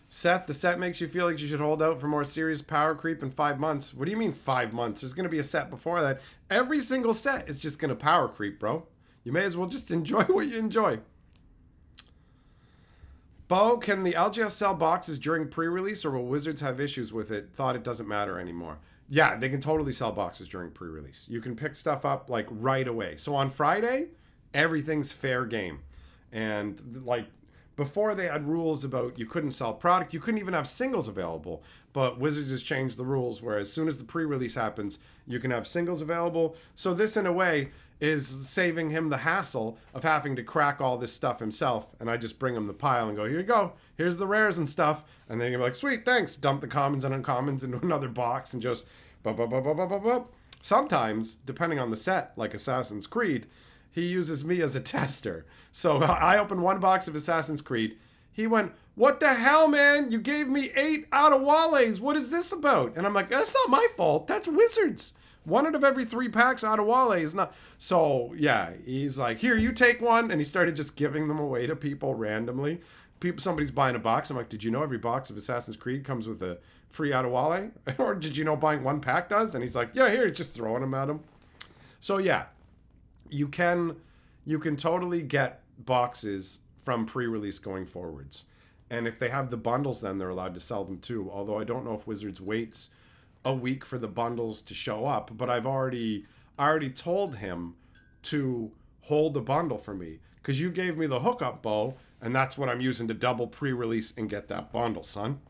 Seth, the set makes you feel like you should hold out for more serious power creep in 5 months. What do you mean 5 months? There's going to be a set before that. Every single set is just going to power creep, bro. You may as well just enjoy what you enjoy. Bo, can the LGS sell boxes during pre-release, or will Wizards have issues with it? Thought it doesn't matter anymore. Yeah, they can totally sell boxes during pre-release. You can pick stuff up like right away. So on Friday, everything's fair game. And like before, they had rules about you couldn't sell product. You couldn't even have singles available. But Wizards has changed the rules where as soon as the pre-release happens, you can have singles available. So this, in a way, is saving him the hassle of having to crack all this stuff himself. And I just bring him the pile and go, here you go. Here's the rares and stuff. And then you're like, sweet, thanks. Dump the commons and uncommons into another box and just... Sometimes, depending on the set, like Assassin's Creed, he uses me as a tester. So I opened one box of Assassin's Creed. He went, what the hell, man? You gave me 8 Adewales. What is this about? And I'm like, that's not my fault. That's Wizards. 1 out of every 3 packs Adewale is not. So yeah, he's like, here, you take one. And he started just giving them away to people randomly. Somebody's buying a box. I'm like, did you know every box of Assassin's Creed comes with a free Adewale? Or did you know buying 1 pack does? And he's like, yeah, here, just throwing them at him. So yeah, you can totally get boxes from pre-release going forwards. And if they have the bundles, then they're allowed to sell them too. Although I don't know if Wizards waits a week for the bundles to show up, but I already told him to hold the bundle for me because you gave me the hookup, Bo, and that's what I'm using to double pre-release and get that bundle, son.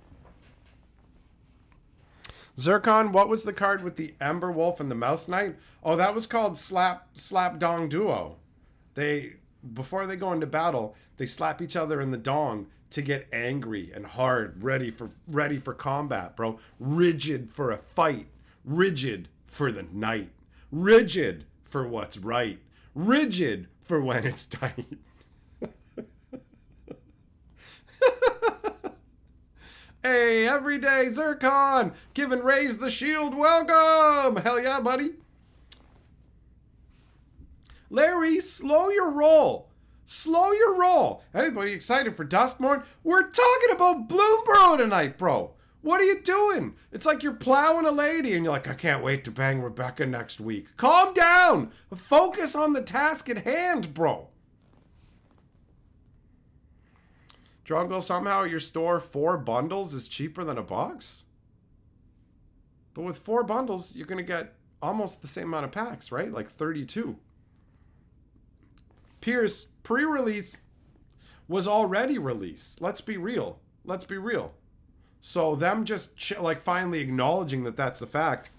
Zircon, what was the card with the Ember Wolf and the Mouse Knight? Oh, that was called Slap Dong Duo. Before they go into battle, they slap each other in the dong to get angry and hard, ready for combat, bro. Rigid for a fight, rigid for the night, rigid for what's right, rigid for when it's tight. Hey, everyday Zircon, giving Raise the Shield, welcome! Hell yeah, buddy. Larry, slow your roll. Slow your roll. Anybody excited for Duskmorn? We're talking about Bloomburrow tonight, bro. What are you doing? It's like you're plowing a lady and you're like, I can't wait to bang Rebecca next week. Calm down. Focus on the task at hand, bro. Drungle, somehow at your store, 4 bundles is cheaper than a box? But with 4 bundles, you're going to get almost the same amount of packs, right? Like 32. Pierce, pre-release was already released. Let's be real. So them just finally acknowledging that that's the fact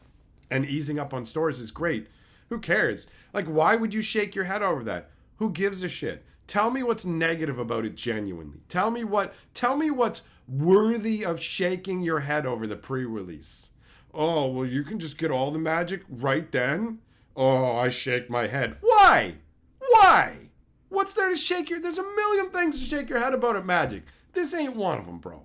and easing up on stores is great. Who cares? Like, why would you shake your head over that? Who gives a shit? Tell me what's negative about it genuinely. Tell me what's worthy of shaking your head over the pre-release. Oh, well, you can just get all the magic right then? Oh, I shake my head. Why? What's there to shake your... There's a million things to shake your head about at Magic. This ain't one of them, bro.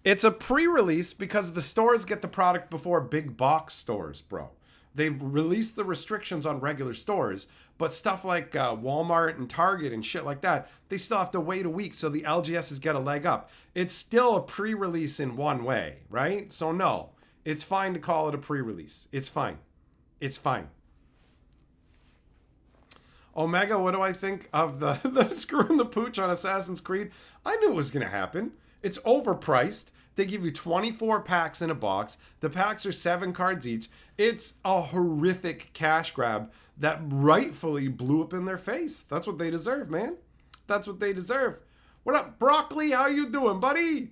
It's a pre-release because the stores get the product before big box stores, bro. They've released the restrictions on regular stores, but stuff like Walmart and Target and shit like that, they still have to wait a week so the LGSs get a leg up. It's still a pre-release in one way, right? So no, it's fine to call it a pre-release. It's fine. Omega, what do I think of the screw and the pooch on Assassin's Creed? I knew it was going to happen. It's overpriced. They give you 24 packs in a box. The packs are 7 cards each. It's a horrific cash grab that rightfully blew up in their face. That's what they deserve, man. That's what they deserve. What up, Broccoli? How you doing, buddy?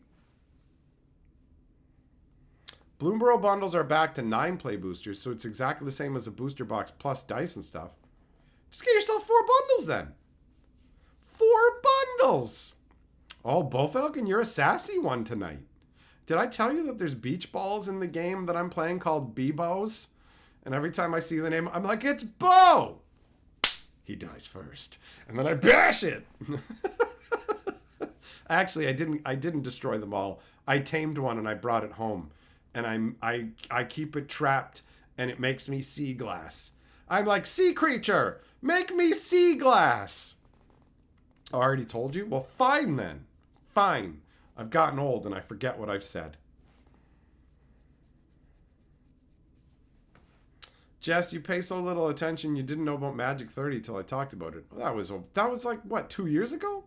Bloomburrow bundles are back to 9 play boosters, so it's exactly the same as a booster box plus dice and stuff. Just get yourself 4 bundles then. 4 bundles. Oh, Bofalcon, you're a sassy one tonight. Did I tell you that there's beach balls in the game that I'm playing called Bebos? And every time I see the name, I'm like, it's Bo! He dies first. And then I bash it. Actually, I didn't destroy them all. I tamed one and I brought it home. And I keep it trapped and it makes me sea glass. I'm like, sea creature, make me sea glass. I already told you? Well, fine then. Fine. I've gotten old and I forget what I've said. Jess, you pay so little attention you didn't know about Magic 30 till I talked about it. That was like, what, 2 years ago?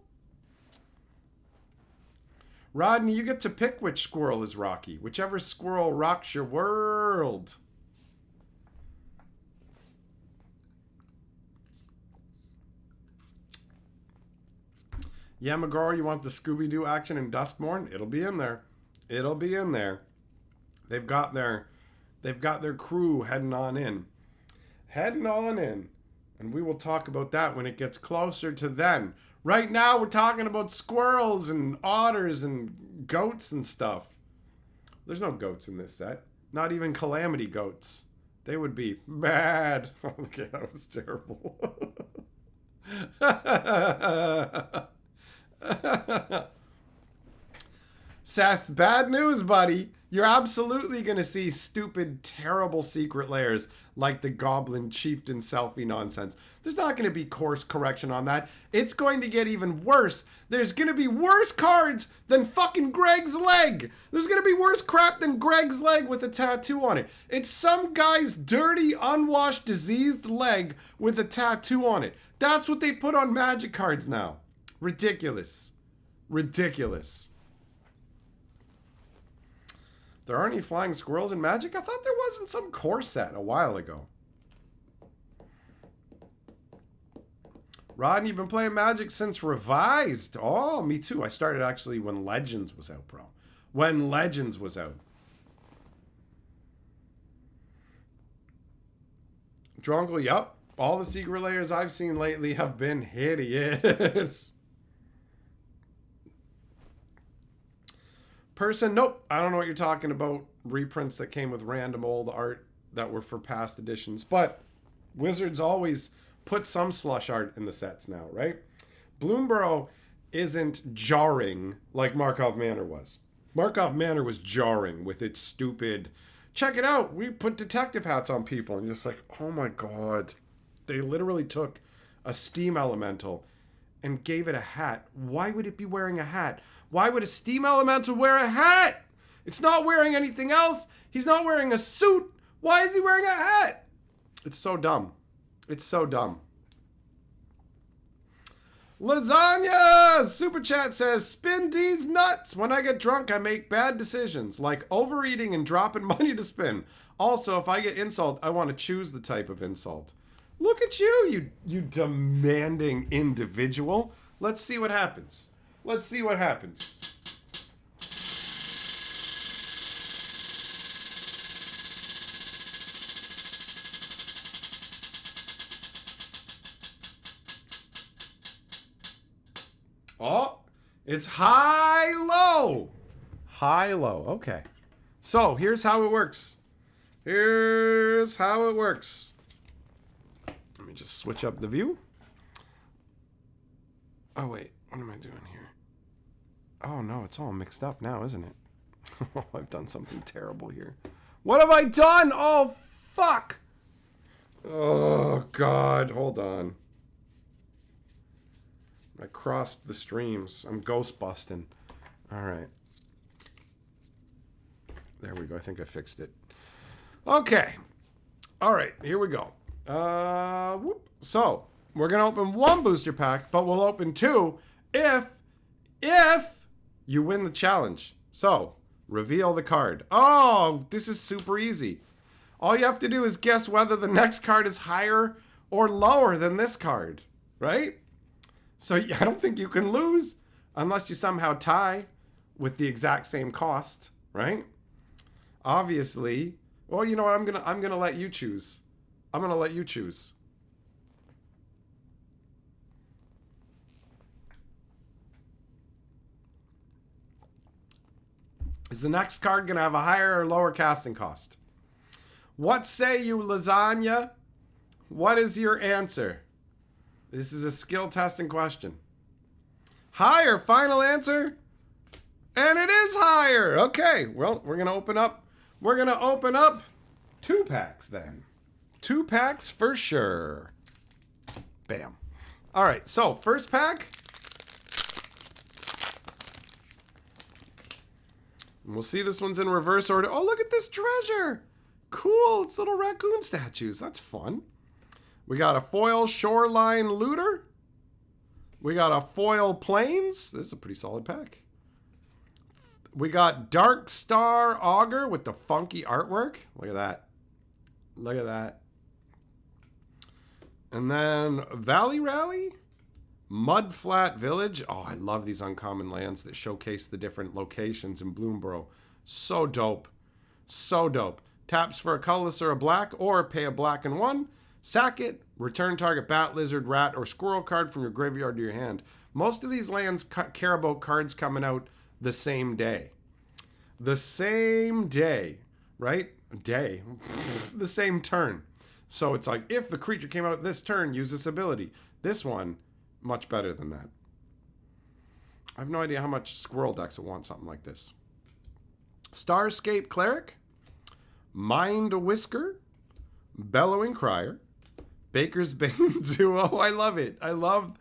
Rodney, you get to pick which squirrel is Rocky. Whichever squirrel rocks your world. Yeah, McGraw, you want the Scooby-Doo action in Duskmorn? It'll be in there. It'll be in there. They've got their crew heading on in. Heading on in. And we will talk about that when it gets closer to then. Right now, we're talking about squirrels and otters and goats and stuff. There's no goats in this set. Not even calamity goats. They would be bad. Okay, that was terrible. Seth, bad news, buddy. You're absolutely going to see stupid, terrible secret layers like the Goblin Chieftain selfie nonsense. There's not going to be course correction on that. It's going to get even worse. There's going to be worse cards than fucking Greg's leg. There's going to be worse crap than Greg's leg with a tattoo on it. It's some guy's dirty, unwashed, diseased leg with a tattoo on it. That's what they put on Magic cards now. Ridiculous. Ridiculous. There aren't any flying squirrels in Magic? I thought there was in some core set a while ago. Rodney, you've been playing Magic since Revised. Oh, me too. I started actually when Legends was out, bro. When Legends was out. Drongle, yup. All the secret layers I've seen lately have been hideous. Person, nope. I don't know what you're talking about. Reprints that came with random old art that were for past editions. But Wizards always put some slush art in the sets now, right? Bloomburrow isn't jarring like Markov Manor was. Markov Manor was jarring with its stupid, check it out, we put detective hats on people. And you're just like, oh my God. They literally took a steam elemental and gave it a hat. Why would it be wearing a hat? Why would a steam elemental wear a hat? It's not wearing anything else. He's not wearing a suit. Why is he wearing a hat? It's so dumb. It's so dumb. Lasagna! Super Chat says, spin these nuts. When I get drunk, I make bad decisions, like overeating and dropping money to spin. Also, if I get insult, I want to choose the type of insult. Look at you, you demanding individual. Let's see what happens. Let's see what happens. Oh, it's high-low. High-low, okay. So, here's how it works. Here's how it works. Let me just switch up the view. Oh, wait. What am I doing here? Oh, no. It's all mixed up now, isn't it? Oh, I've done something terrible here. What have I done? Oh, fuck. Oh, God. Hold on. I crossed the streams. I'm ghost busting. All right. There we go. I think I fixed it. Okay. All right. Here we go. Whoop. So, we're going to open one booster pack, but we'll open two if you win the challenge. So, Reveal the card. Oh, this is super easy. All you have to do is guess whether the next card is higher or lower than this card, right? So I don't think you can lose unless you somehow tie with the exact same cost, right? Obviously. Well, you know what? I'm gonna let you choose. I'm gonna let you choose. Is the next card gonna have a higher or lower casting cost? What say you, lasagna? What is your answer? This is a skill testing question. Higher, final answer? And it is higher. Okay, well, we're gonna open up 2 packs then. 2 packs for sure. Bam. All right, so first pack. And we'll see this one's in reverse order. Oh, look at this treasure. Cool, it's little raccoon statues. That's fun. We got a foil shoreline looter. We got a foil plains. This is a pretty solid pack. We got Dark Star Augur with the funky artwork. Look at that. Look at that. And then Valley Rally, Mudflat Village. Oh, I love these uncommon lands that showcase the different locations in Bloomburrow. So dope. So dope. Taps for a colorless or a black, or pay a black and 1. Sack it. Return target bat, lizard, rat, or squirrel card from your graveyard to your hand. Most of these lands care about cards coming out the same day. The same day, right? Day. The same turn. So it's like, if the creature came out this turn, use this ability. This one, much better than that. I have no idea how much squirrel decks will want something like this. Starscape Cleric, Mind Whisker, Bellowing Crier, Baker's Bane Duo. I love it. I love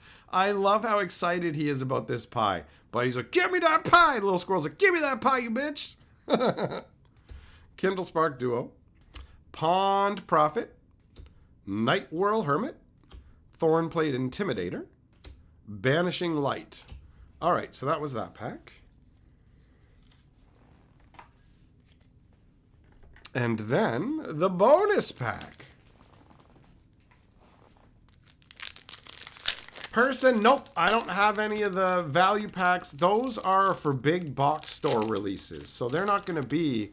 how excited he is about this pie. But he's like, give me that pie. The little squirrel's like, give me that pie, you bitch. Kindle Spark Duo, Pond Prophet, Night Whirl Hermit, Thornplate Intimidator, Banishing Light. All right, so that was that pack. And then the bonus pack. Person, nope, I don't have any of the value packs. Those are for big box store releases. So they're not going to be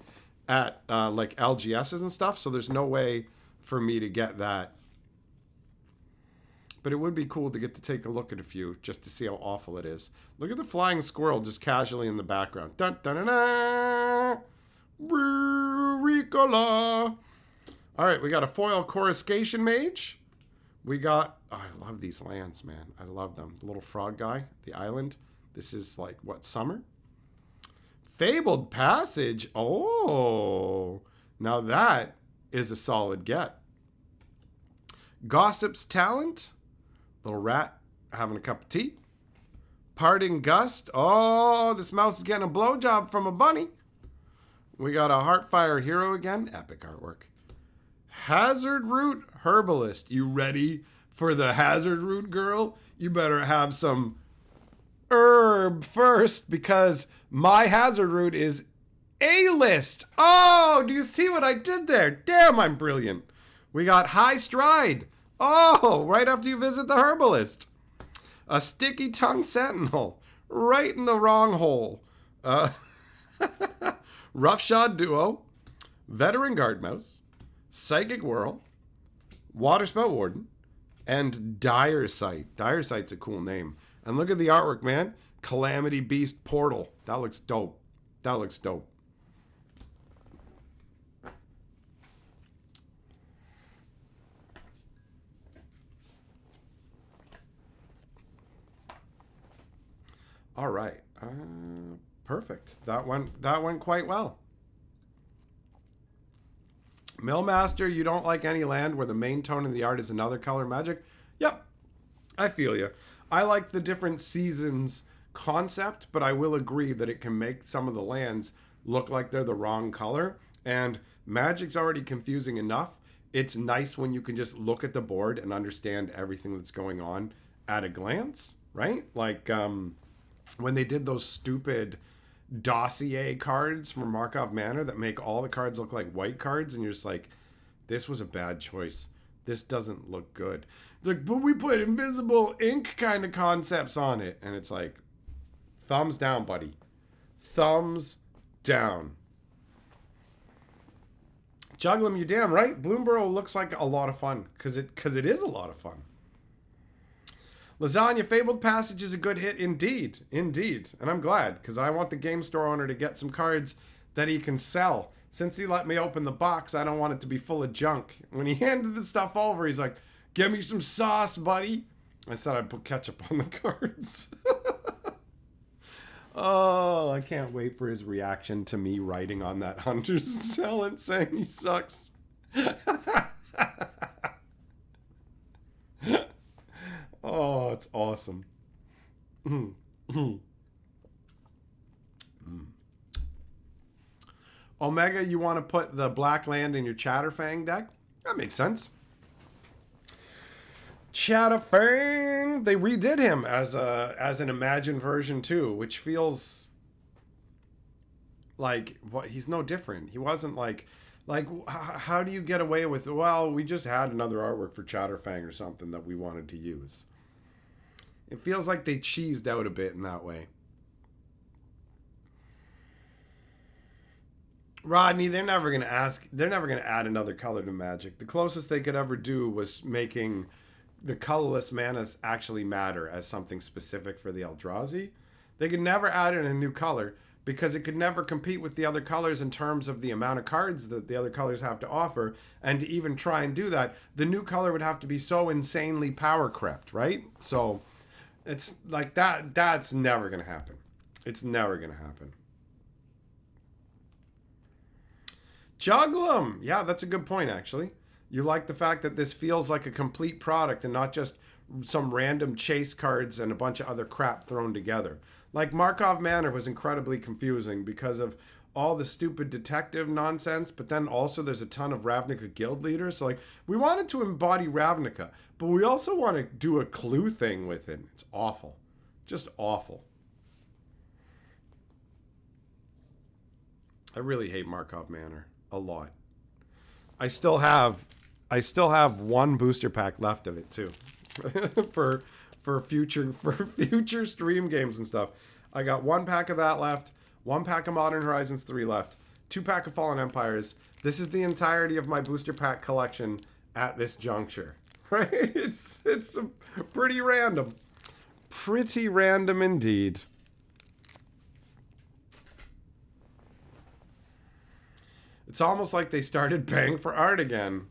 at like LGSs and stuff. So there's no way for me to get that. But it would be cool to get to take a look at a few just to see how awful it is. Look at the flying squirrel just casually in the background. Dun dun dun dun. Ricola. All right, we got a foil coruscation mage. We got, oh, I love these lands, man. I love them. The little frog guy, the island. This is like, what, summer? Fabled Passage. Oh, now that is a solid get. Gossip's Talent. Little rat having a cup of tea. Parting Gust. Oh, this mouse is getting a blowjob from a bunny. We got a Heartfire Hero again. Epic artwork. Hazard Root Herbalist. You ready for the Hazard Root, girl? You better have some herb first, because my Hazard Root is A-list. Oh, do you see what I did there? Damn, I'm brilliant. We got High Stride. Oh, right after you visit the herbalist. A Sticky Tongue Sentinel. Right in the wrong hole. Roughshod Duo. Veteran Guardmouse. Psychic Whirl. Waterspout Warden. And Dire Sight. Dire Sight's a cool name. And look at the artwork, man. Calamity Beast Portal. That looks dope. That looks dope. All right. Perfect. That went quite well. Millmaster, you don't like any land where the main tone of the art is another color magic? Yep. I feel you. I like the different seasons concept, but I will agree that it can make some of the lands look like they're the wrong color. And Magic's already confusing enough. It's nice when you can just look at the board and understand everything that's going on at a glance, right? Like when they did those stupid dossier cards from Markov Manor that make all the cards look like white cards, and you're just like, this was a bad choice. This doesn't look good. Like, but we put invisible ink kind of concepts on it. And it's like, thumbs down, buddy. Thumbs down. Jugglim, you're damn right. Bloomburrow looks like a lot of fun because it is a lot of fun. Lasagna Fabled Passage is a good hit indeed. Indeed. And I'm glad because I want the game store owner to get some cards that he can sell. Since he let me open the box, I don't want it to be full of junk. When he handed the stuff over, he's like, "Give me some sauce, buddy." I said I'd put ketchup on the cards. Oh, I can't wait for his reaction to me writing on that Hunter's Talent saying he sucks. Oh, it's awesome. Omega, you want to put the black land in your Chatterfang deck? That makes sense. Chatterfang, they redid him as an imagined version too, which feels like he's no different. He wasn't like how do you get away with, well, we just had another artwork for Chatterfang or something that we wanted to use. It feels like they cheesed out a bit in that way. Rodney, they're never going to add another color to Magic. The closest they could ever do was making the colorless manas actually matter as something specific for the Eldrazi. They could never add in a new color because it could never compete with the other colors in terms of the amount of cards that the other colors have to offer. And to even try and do that, the new color would have to be so insanely power crept, right? So it's like that's never going to happen. It's never going to happen. Jugglim! Yeah, that's a good point, actually. You like the fact that this feels like a complete product and not just some random chase cards and a bunch of other crap thrown together. Like Markov Manor was incredibly confusing because of all the stupid detective nonsense, but then also there's a ton of Ravnica guild leaders. So like, we wanted to embody Ravnica, but we also want to do a clue thing with it. It's awful. Just awful. I really hate Markov Manor a lot. I still have one booster pack left of it too. for future stream games and stuff. I got one pack of that left, one pack of Modern Horizons 3 left, 2 pack of Fallen Empires. This is the entirety of my booster pack collection at this juncture. Right? It's pretty random. Pretty random indeed. It's almost like they started paying for art again.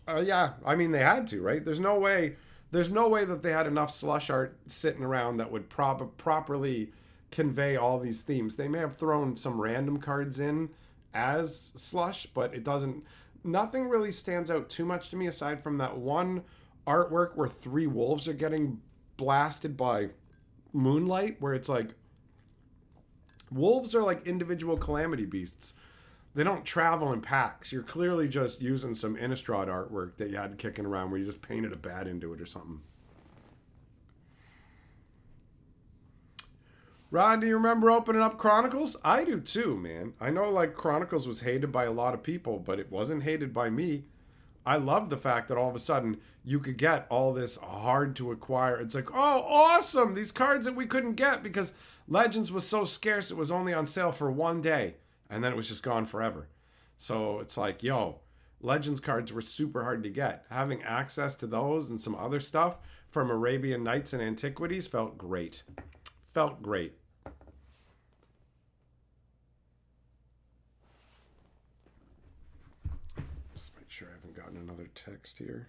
Yeah, I mean, they had to, right? There's no way that they had enough slush art sitting around that would properly convey all these themes. They may have thrown some random cards in as slush, but nothing really stands out too much to me aside from that one artwork where 3 wolves are getting blasted by moonlight, where it's like, wolves are like individual calamity beasts. They don't travel in packs. You're clearly just using some Innistrad artwork that you had kicking around where you just painted a bat into it or something. Rod, do you remember opening up Chronicles? I do too, man. I know like Chronicles was hated by a lot of people, but it wasn't hated by me. I love the fact that all of a sudden you could get all this hard to acquire. It's like, oh, awesome. These cards that we couldn't get because Legends was so scarce it was only on sale for one day. And then it was just gone forever. So it's like, yo, Legends cards were super hard to get. Having access to those and some other stuff from Arabian Nights and Antiquities felt great. Felt great. Just make sure I haven't gotten another text here.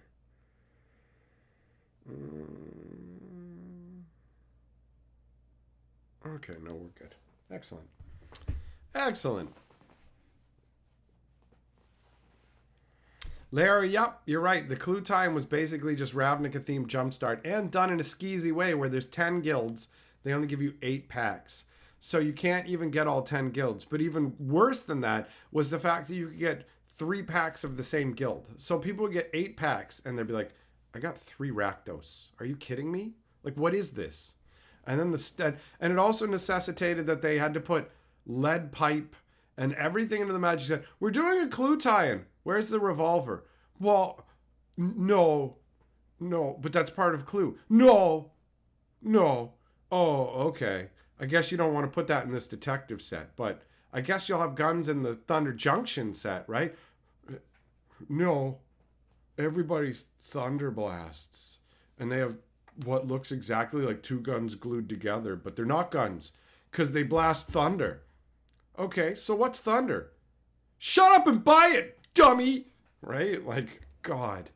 Okay, no, we're good. Excellent. Excellent. Larry, yep, you're right. The clue time was basically just Ravnica themed Jumpstart and done in a skeezy way where there's 10 guilds. They only give you 8 packs. So you can't even get all 10 guilds. But even worse than that was the fact that you could get 3 packs of the same guild. So people would get 8 packs and they'd be like, I got 3 Rakdos. Are you kidding me? Like, what is this? And then and it also necessitated that they had to put lead pipe, and everything into the magic set. We're doing a clue tie-in. Where's the revolver? Well, no, but that's part of Clue. No. Oh, okay. I guess you don't want to put that in this detective set, but I guess you'll have guns in the Thunder Junction set, right? No. Everybody's thunder blasts. And they have what looks exactly like two guns glued together, but they're not guns because they blast thunder. Okay, so what's thunder? Shut up and buy it, dummy! Right? Like, God.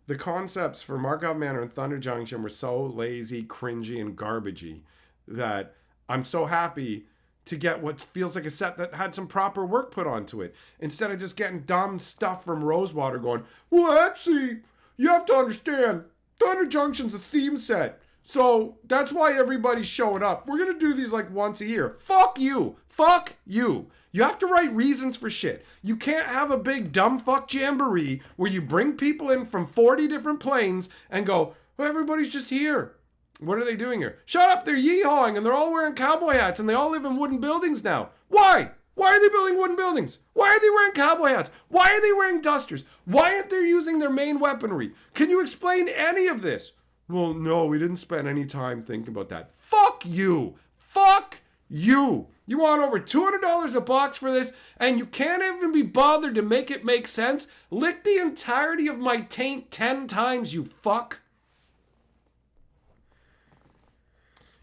The concepts for Markov Manor and Thunder Junction were so lazy, cringy, and garbagey that I'm so happy to get what feels like a set that had some proper work put onto it. Instead of just getting dumb stuff from Rosewater going, well, actually, you have to understand, Thunder Junction's a theme set. So that's why everybody's showing up. We're going to do these like once a year. Fuck you. Fuck you. You have to write reasons for shit. You can't have a big dumb fuck jamboree where you bring people in from 40 different planes and go, well, everybody's just here. What are they doing here? Shut up, they're yee-hawing and they're all wearing cowboy hats and they all live in wooden buildings now. Why? Why are they building wooden buildings? Why are they wearing cowboy hats? Why are they wearing dusters? Why aren't they using their main weaponry? Can you explain any of this? Well, no, we didn't spend any time thinking about that. Fuck you. Fuck you. You want over $200 a box for this, and you can't even be bothered to make it make sense? Lick the entirety of my taint 10 times, you fuck.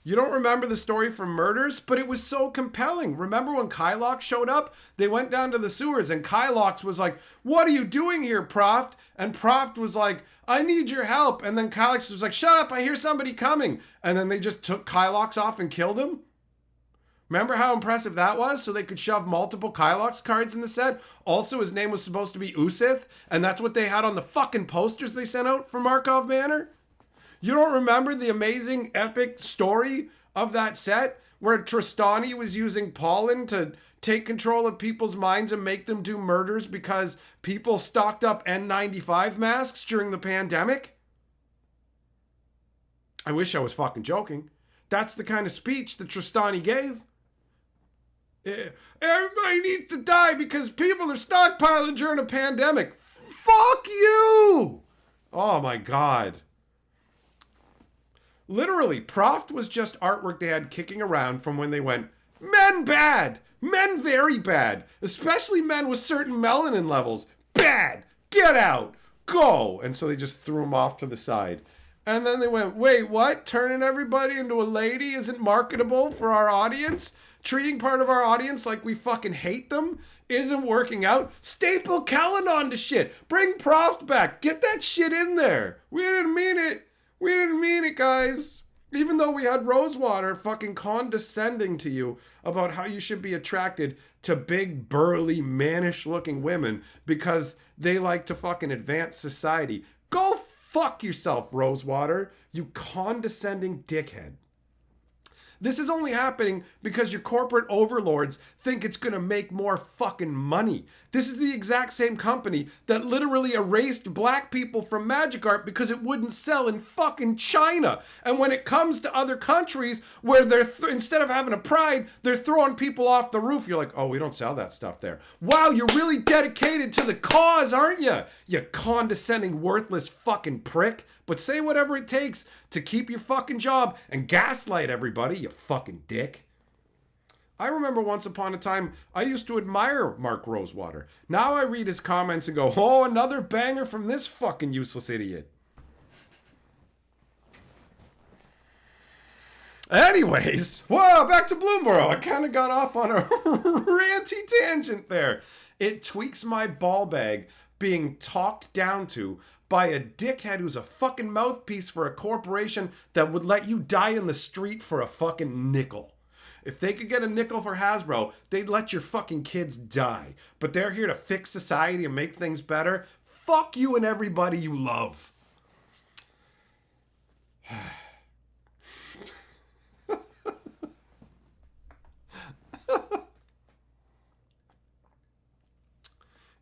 You don't remember the story from Murders, but it was so compelling. Remember when Kylox showed up? They went down to the sewers, and Kylox was like, what are you doing here, Proft? And Proft was like, I need your help. And then Kylox was like, shut up, I hear somebody coming. And then they just took Kylox off and killed him? Remember how impressive that was? So they could shove multiple Kylox cards in the set. Also, his name was supposed to be Usith, and that's what they had on the fucking posters they sent out for Markov Manor? You don't remember the amazing, epic story of that set where Tristani was using pollen to take control of people's minds and make them do murders because people stocked up N95 masks during the pandemic? I wish I was fucking joking. That's the kind of speech that Tristani gave. Everybody needs to die because people are stockpiling during a pandemic. Fuck you! Oh my God. Literally, Proft was just artwork they had kicking around from when they went, men bad, men very bad, especially men with certain melanin levels. Bad, get out, go. And so they just threw them off to the side. And then they went, wait, what? Turning everybody into a lady isn't marketable for our audience? Treating part of our audience like we fucking hate them isn't working out? Staple Kellen onto shit. Bring Proft back. Get that shit in there. We didn't mean it. We didn't mean it, guys. Even though we had Rosewater fucking condescending to you about how you should be attracted to big, burly, mannish-looking women because they like to fucking advance society. Go fuck yourself, Rosewater, you condescending dickhead. This is only happening because your corporate overlords think it's going to make more fucking money. This is the exact same company that literally erased black people from magic art because it wouldn't sell in fucking China. And when it comes to other countries where they're, instead of having a pride, they're throwing people off the roof. You're like, oh, we don't sell that stuff there. Wow, you're really dedicated to the cause, aren't you? You condescending, worthless fucking prick. But say whatever it takes to keep your fucking job and gaslight everybody, you fucking dick. I remember once upon a time, I used to admire Mark Rosewater. Now I read his comments and go, oh, another banger from this fucking useless idiot. Anyways, whoa, back to Bloomburrow. I kind of got off on a ranty tangent there. It tweaks my ball bag being talked down to by a dickhead who's a fucking mouthpiece for a corporation that would let you die in the street for a fucking nickel. If they could get a nickel for Hasbro, they'd let your fucking kids die. But they're here to fix society and make things better. Fuck you and everybody you love.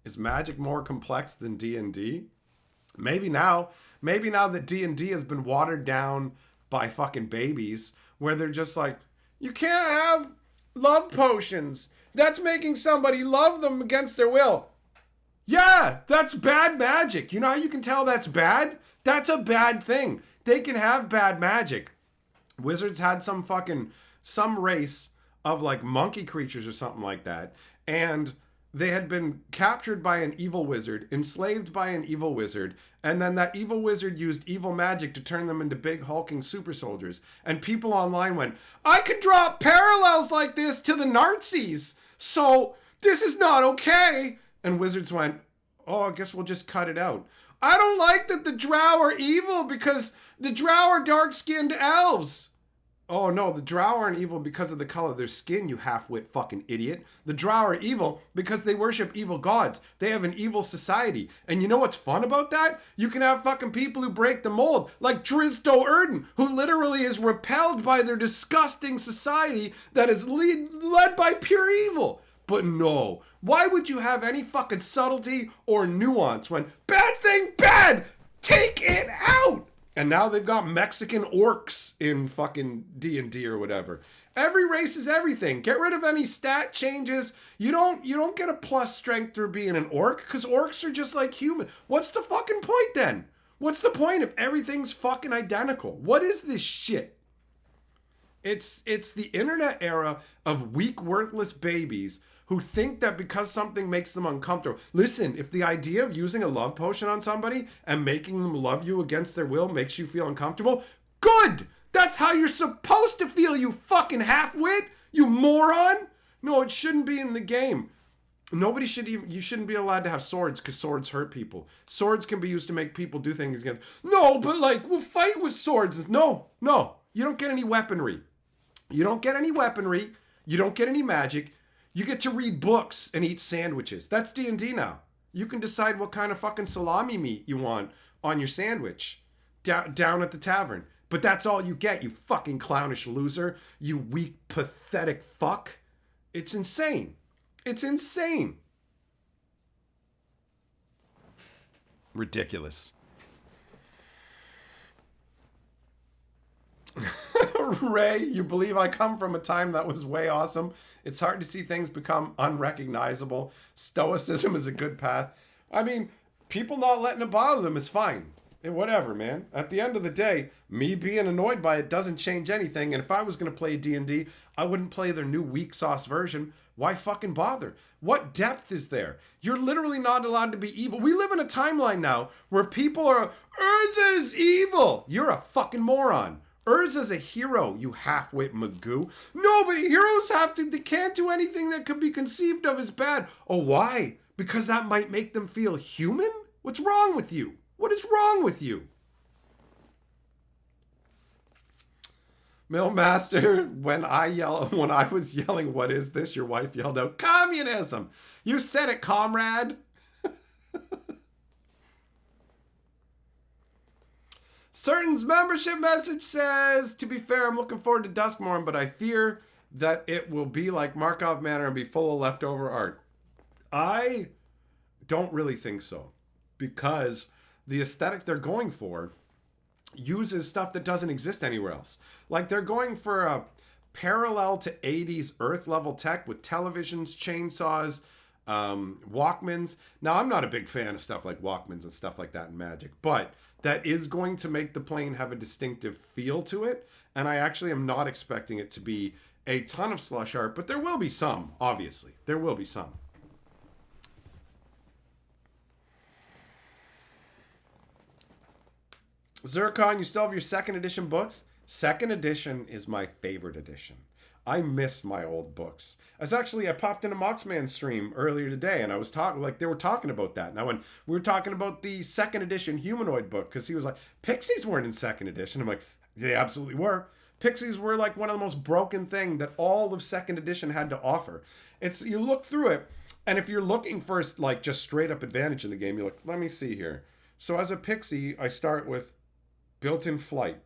Is Magic more complex than D&D? Maybe now that D&D has been watered down by fucking babies, where they're just like, you can't have Love potions. That's making somebody love them against their will. Yeah, that's bad magic. You know how you can tell that's bad? That's a bad thing. They can have bad magic. Wizards had some race of like monkey creatures or something like that. And they had been captured by an evil wizard, enslaved by an evil wizard, and then that evil wizard used evil magic to turn them into big hulking super soldiers. And people online went, I could draw parallels like this to the Nazis, so this is not okay. And wizards went, oh, I guess we'll just cut it out. I don't like that the drow are evil because the drow are dark-skinned elves. Oh no, the drow aren't evil because of the color of their skin, you half-wit fucking idiot. The drow are evil because they worship evil gods. They have an evil society. And you know what's fun about that? You can have fucking people who break the mold, like Drizzt Erden, who literally is repelled by their disgusting society that is led by pure evil. But no, why would you have any fucking subtlety or nuance when bad thing bad, take it out? And now they've got Mexican orcs in fucking D&D or whatever. Every race is everything. Get rid of any stat changes. You don't get a plus strength through being an orc because orcs are just like human. What's the fucking point then? What's the point if everything's fucking identical? What is this shit? It's the internet era of weak, worthless babies who think that because something makes them uncomfortable. Listen, if the idea of using a love potion on somebody and making them love you against their will makes you feel uncomfortable, good! That's how you're supposed to feel, you fucking half-wit, you moron! No, it shouldn't be in the game. You shouldn't be allowed to have swords because swords hurt people. Swords can be used to make people do things against. No, but like, we'll fight with swords. No, you don't get any weaponry. You don't get any weaponry. You don't get any magic. You get to read books and eat sandwiches. That's D&D now. You can decide what kind of fucking salami meat you want on your sandwich down at the tavern. But that's all you get, you fucking clownish loser. You weak, pathetic fuck. It's insane. It's insane. Ridiculous. Ray, you believe I come from a time that was way awesome? It's hard to see things become unrecognizable. Stoicism is a good path. I mean, people not letting it bother them is fine. Whatever, man. At the end of the day, me being annoyed by it doesn't change anything. And if I was going to play D&D, I wouldn't play their new weak sauce version. Why fucking bother? What depth is there? You're literally not allowed to be evil. We live in a timeline now where people are, Urza's evil. You're a fucking moron. Urza's a hero, you half-wit Magoo. No, but heroes they can't do anything that could be conceived of as bad. Oh, why? Because that might make them feel human? What's wrong with you? What is wrong with you? Millmaster, when I was yelling, what is this? Your wife yelled out, communism. You said it, comrade. Certain's membership message says, to be fair, I'm looking forward to Duskmorn, but I fear that it will be like Markov Manor and be full of leftover art. I don't really think so, because the aesthetic they're going for uses stuff that doesn't exist anywhere else. Like they're going for a parallel to 80s Earth level tech with televisions, chainsaws, Walkmans. Now, I'm not a big fan of stuff like Walkmans and stuff like that in Magic, but that is going to make the plane have a distinctive feel to it. And I actually am not expecting it to be a ton of slush art, but there will be some, obviously. There will be some. Zircon, you still have your second edition books? Second edition is my favorite edition. I miss my old books. I popped in a Moxman stream earlier today and I was they were talking about that. Now, when we were talking about the second edition Humanoid book, because he was like, Pixies weren't in second edition. I'm like, they absolutely were. Pixies were like one of the most broken thing that all of second edition had to offer. You look through it, and if you're looking for like just straight up advantage in the game, you're like, let me see here. So as a Pixie, I start with built-in flight.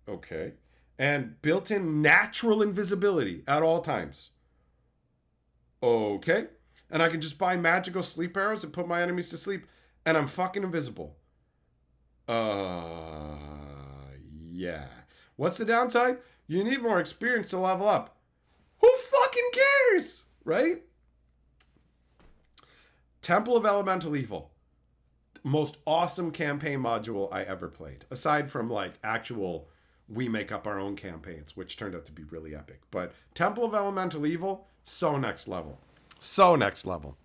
Okay. And built-in natural invisibility at all times. Okay. And I can just buy magical sleep arrows and put my enemies to sleep, and I'm fucking invisible. Yeah. What's the downside? You need more experience to level up. Who cares, right? Temple of Elemental Evil. Most awesome campaign module I ever played. Aside from like actual, we make up our own campaigns, which turned out to be really epic. But Temple of Elemental Evil, so next level. So next level.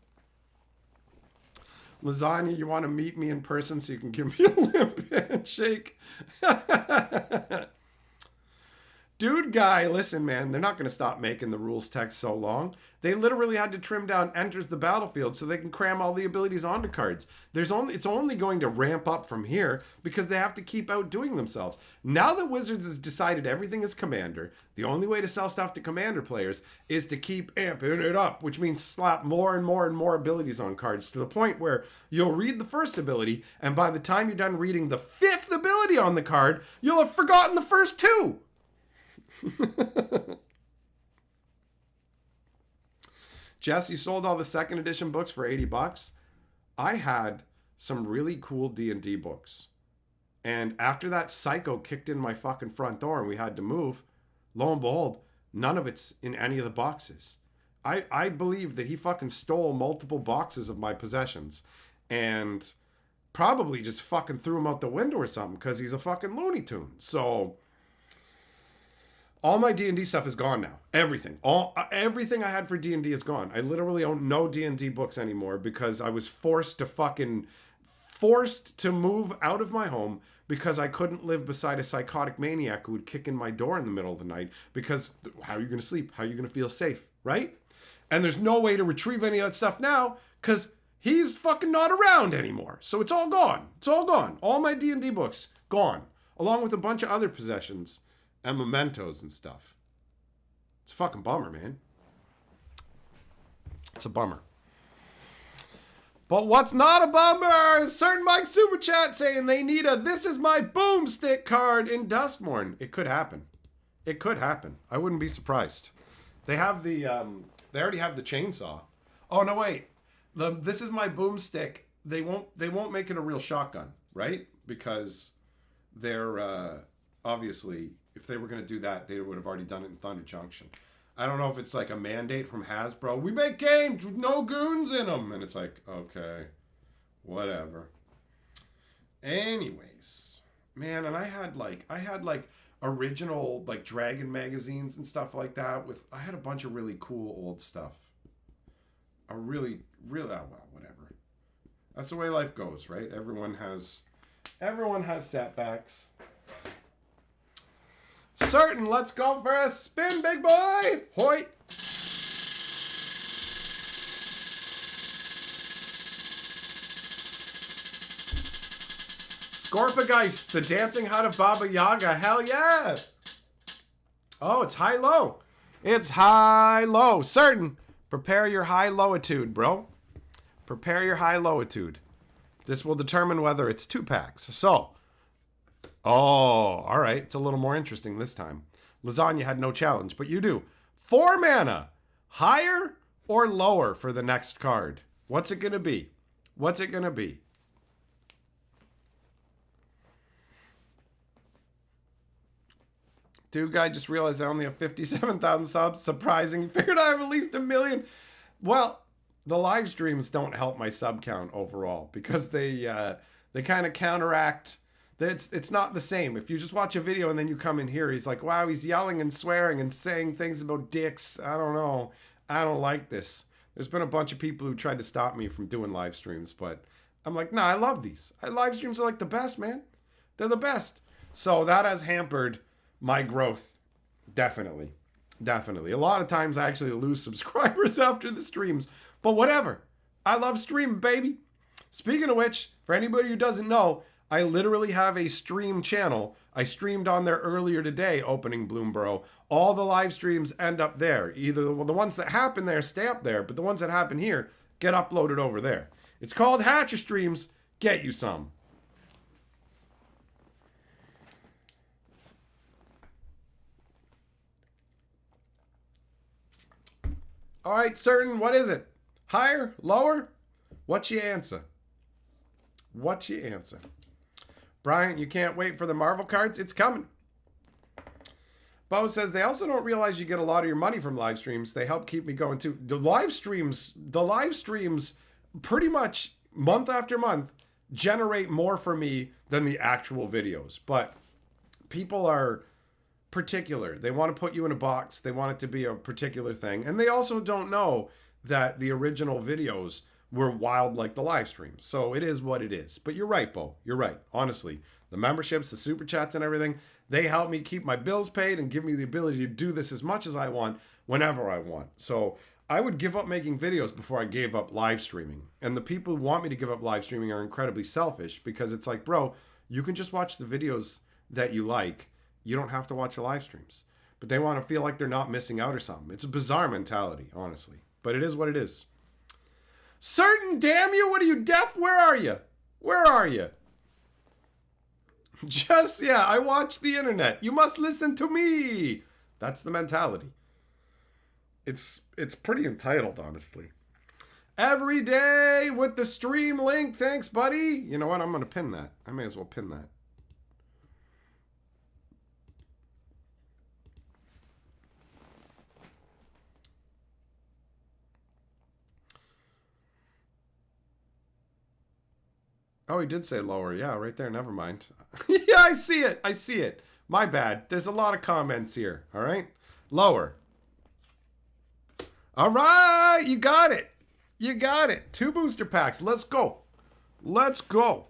Lasagna, you want to meet me in person so you can give me a limp handshake? Dude guy, listen, man, they're not going to stop making the rules text so long. They literally had to trim down enters the battlefield so they can cram all the abilities onto cards. It's only going to ramp up from here because they have to keep outdoing themselves. Now that Wizards has decided everything is Commander, the only way to sell stuff to Commander players is to keep amping it up, which means slap more and more and more abilities on cards to the point where you'll read the first ability, and by the time you're done reading the fifth ability on the card, you'll have forgotten the first two. Jess, you sold all the second edition books for $80. I had some really cool D&D books. And after that psycho kicked in my fucking front door and we had to move, lo and behold, none of it's in any of the boxes. I believe that he fucking stole multiple boxes of my possessions and probably just fucking threw them out the window or something because he's a fucking Looney Tune. So all my D&D stuff is gone now. Everything I had for D&D is gone. I literally own no D&D books anymore because I was forced to move out of my home because I couldn't live beside a psychotic maniac who would kick in my door in the middle of the night because how are you going to sleep? How are you going to feel safe, right? And there's no way to retrieve any of that stuff now because he's fucking not around anymore. So it's all gone. It's all gone. All my D&D books, gone. Along with a bunch of other possessions and mementos and stuff. It's a fucking bummer, man. It's a bummer. But what's not a bummer is certain Mike Super Chat saying they need a This Is My Boomstick card in Duskmourn. It could happen. It could happen. I wouldn't be surprised. They have the, they already have the chainsaw. Oh, no, wait. This Is My Boomstick, they won't make it a real shotgun, right? Because they're, obviously, if they were going to do that, they would have already done it in Thunder Junction. I don't know if it's like a mandate from Hasbro. We make games with no goons in them. And it's like, okay, whatever. Anyways, man, and I had like original like Dragon magazines and stuff like that I had a bunch of really cool old stuff. Oh, well, whatever. That's the way life goes, right? Everyone has setbacks. Certain, let's go for a spin, big boy. Hoy. Scorpageist, the dancing hut of Baba Yaga. Hell yeah. Oh, it's high-low. It's high-low. Certain, prepare your high-lowitude, bro. Prepare your high-lowitude. This will determine whether it's 2 packs. So, all right. It's a little more interesting this time. Lasagna had no challenge, but you do. 4 mana. Higher or lower for the next card? What's it going to be? What's it going to be? Dude guy just realized I only have 57,000 subs. Surprising. Figured I have at least 1 million. Well, the live streams don't help my sub count overall because they kind of counteract. It's not the same. If you just watch a video and then you come in here, he's like, wow, he's yelling and swearing and saying things about dicks. I don't know. I don't like this. There's been a bunch of people who tried to stop me from doing live streams, but I'm like, nah, I love these. Live streams are like the best, man. They're the best. So that has hampered my growth. Definitely. A lot of times I actually lose subscribers after the streams, but whatever. I love streaming, baby. Speaking of which, for anybody who doesn't know, I literally have a stream channel. I streamed on there earlier today, opening Bloomburrow. All the live streams end up there. Either the ones that happen there stay up there, but the ones that happen here get uploaded over there. It's called Hatcher Streams. Get you some. All right, Certain, what is it? Higher? Lower? What's your answer? Brian, you can't wait for the Marvel cards? It's coming. Bo says they also don't realize you get a lot of your money from live streams. They help keep me going too. The live streams pretty much month after month generate more for me than the actual videos. But people are particular. They want to put you in a box. They want it to be a particular thing. And they also don't know that the original videos were wild like the live streams. So it is what it is. But you're right, Bo. You're right. Honestly, the memberships, the super chats and everything, they help me keep my bills paid and give me the ability to do this as much as I want, whenever I want. So I would give up making videos before I gave up live streaming. And the people who want me to give up live streaming are incredibly selfish, because it's like, bro, you can just watch the videos that you like. You don't have to watch the live streams. But they want to feel like they're not missing out or something. It's a bizarre mentality, honestly. But it is what it is. Certain, damn you, what are you, deaf? Where are you? Where are you? Just, yeah, I watch the internet. You must listen to me. That's the mentality. It's pretty entitled, honestly. Every day with the stream link. Thanks, buddy. You know what? I'm going to pin that. I may as well pin that. Oh, he did say lower. Yeah, right there. Never mind. Yeah, I see it. I see it. My bad. There's a lot of comments here. All right. Lower. All right. You got it. You got it. 2 booster packs. Let's go. Let's go.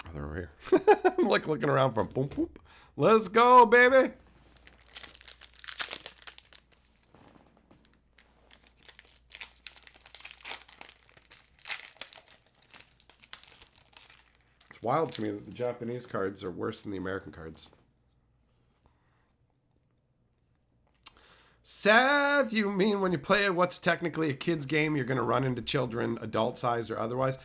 Oh, they're over here. I'm like looking around from boom, boom. Let's go, baby. It's wild to me that the Japanese cards are worse than the American cards. Seth, you mean when you play what's technically a kid's game, you're going to run into children, adult size or otherwise?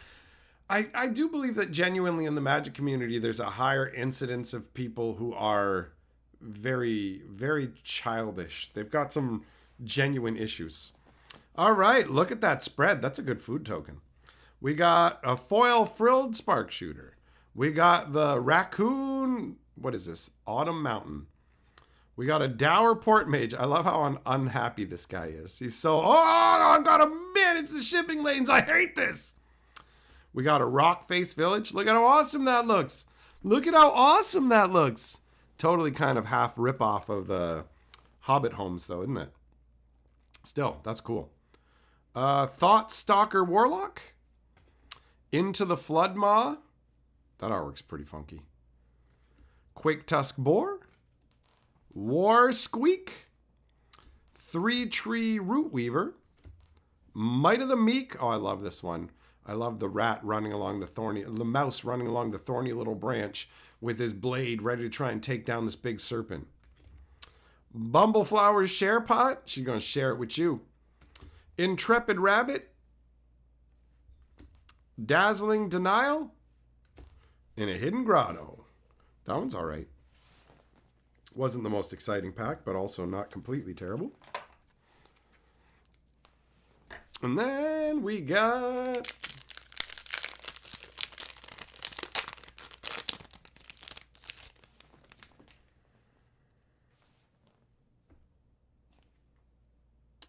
I do believe that genuinely in the Magic community, there's a higher incidence of people who are very, very childish. They've got some genuine issues. All right, look at that spread. That's a good food token. We got a foil frilled spark shooter. We got the raccoon, what is this? Autumn Mountain. We got a dour port mage. I love how unhappy this guy is. He's so, I've got to manage the shipping lanes. I hate this. We got a rock face village. Look at how awesome that looks. Look at how awesome that looks. Totally kind of half ripoff of the Hobbit homes though, isn't it? Still, that's cool. Thought Stalker Warlock. Into the Flood Maw. That artwork's pretty funky. Quake Tusk Boar. War Squeak. 3 Tree Root Weaver. Might of the Meek. Oh, I love this one. I love the rat running along the mouse running along the thorny little branch with his blade ready to try and take down this big serpent. Bumbleflower's Share Pot. She's going to share it with you. Intrepid Rabbit. Dazzling Denial. In a Hidden Grotto. That one's all right. Wasn't the most exciting pack, but also not completely terrible. And then we got...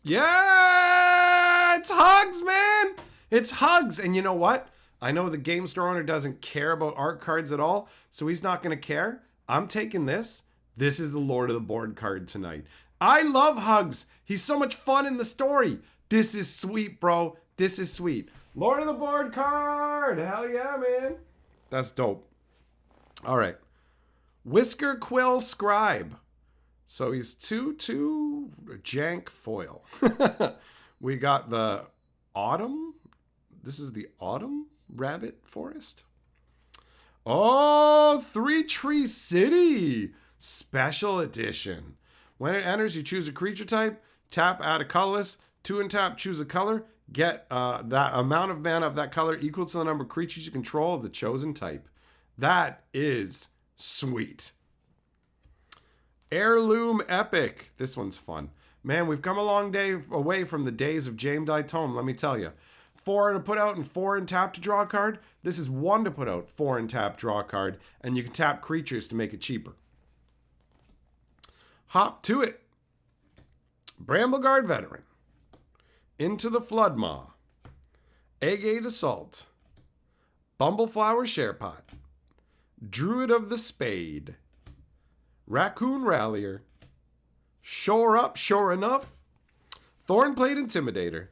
Yeah! It's Hugs, man! It's Hugs! And you know what? I know the game store owner doesn't care about art cards at all, so he's not going to care. I'm taking this. This is the Lord of the Board card tonight. I love Hugs. He's so much fun in the story. This is sweet, bro. This is sweet. Lord of the Board card. Hell yeah, man. That's dope. All right. Whisker Quill Scribe. So he's 2/2 jank foil. We got the Autumn. This is the Autumn Rabbit Forest. Oh, 3 Tree City. Special edition. When it enters, you choose a creature type. Tap, add a colorless. 2 and tap, choose a color. Get that amount of mana of that color equal to the number of creatures you control of the chosen type. That is sweet. Heirloom Epic. This one's fun. Man, we've come a long day away from the days of James Dye Tome, let me tell you. 4 to put out and 4 and tap to draw a card. This is 1 to put out, 4 and tap, draw a card, and you can tap creatures to make it cheaper. Hop to it. Brambleguard Veteran. Into the Floodmaw. Agate Assault. Bumbleflower Sharepot. Druid of the Spade. Raccoon Rallier. Shore Up, Sure Enough. Thornplate Intimidator.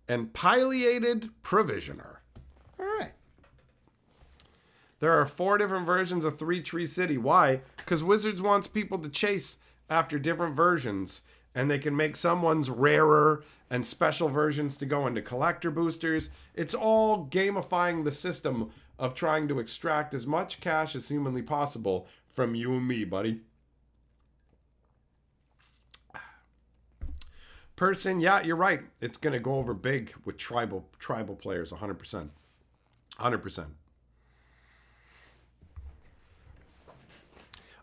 And Pileated Provisioner. All right. There are 4 different versions of Three Tree City. Why? Because Wizards wants people to chase after different versions, and they can make some ones rarer and special versions to go into collector boosters. It's all gamifying the system of trying to extract as much cash as humanly possible from you and me, buddy. Person, yeah, you're right. It's going to go over big with tribal players, 100%. 100%.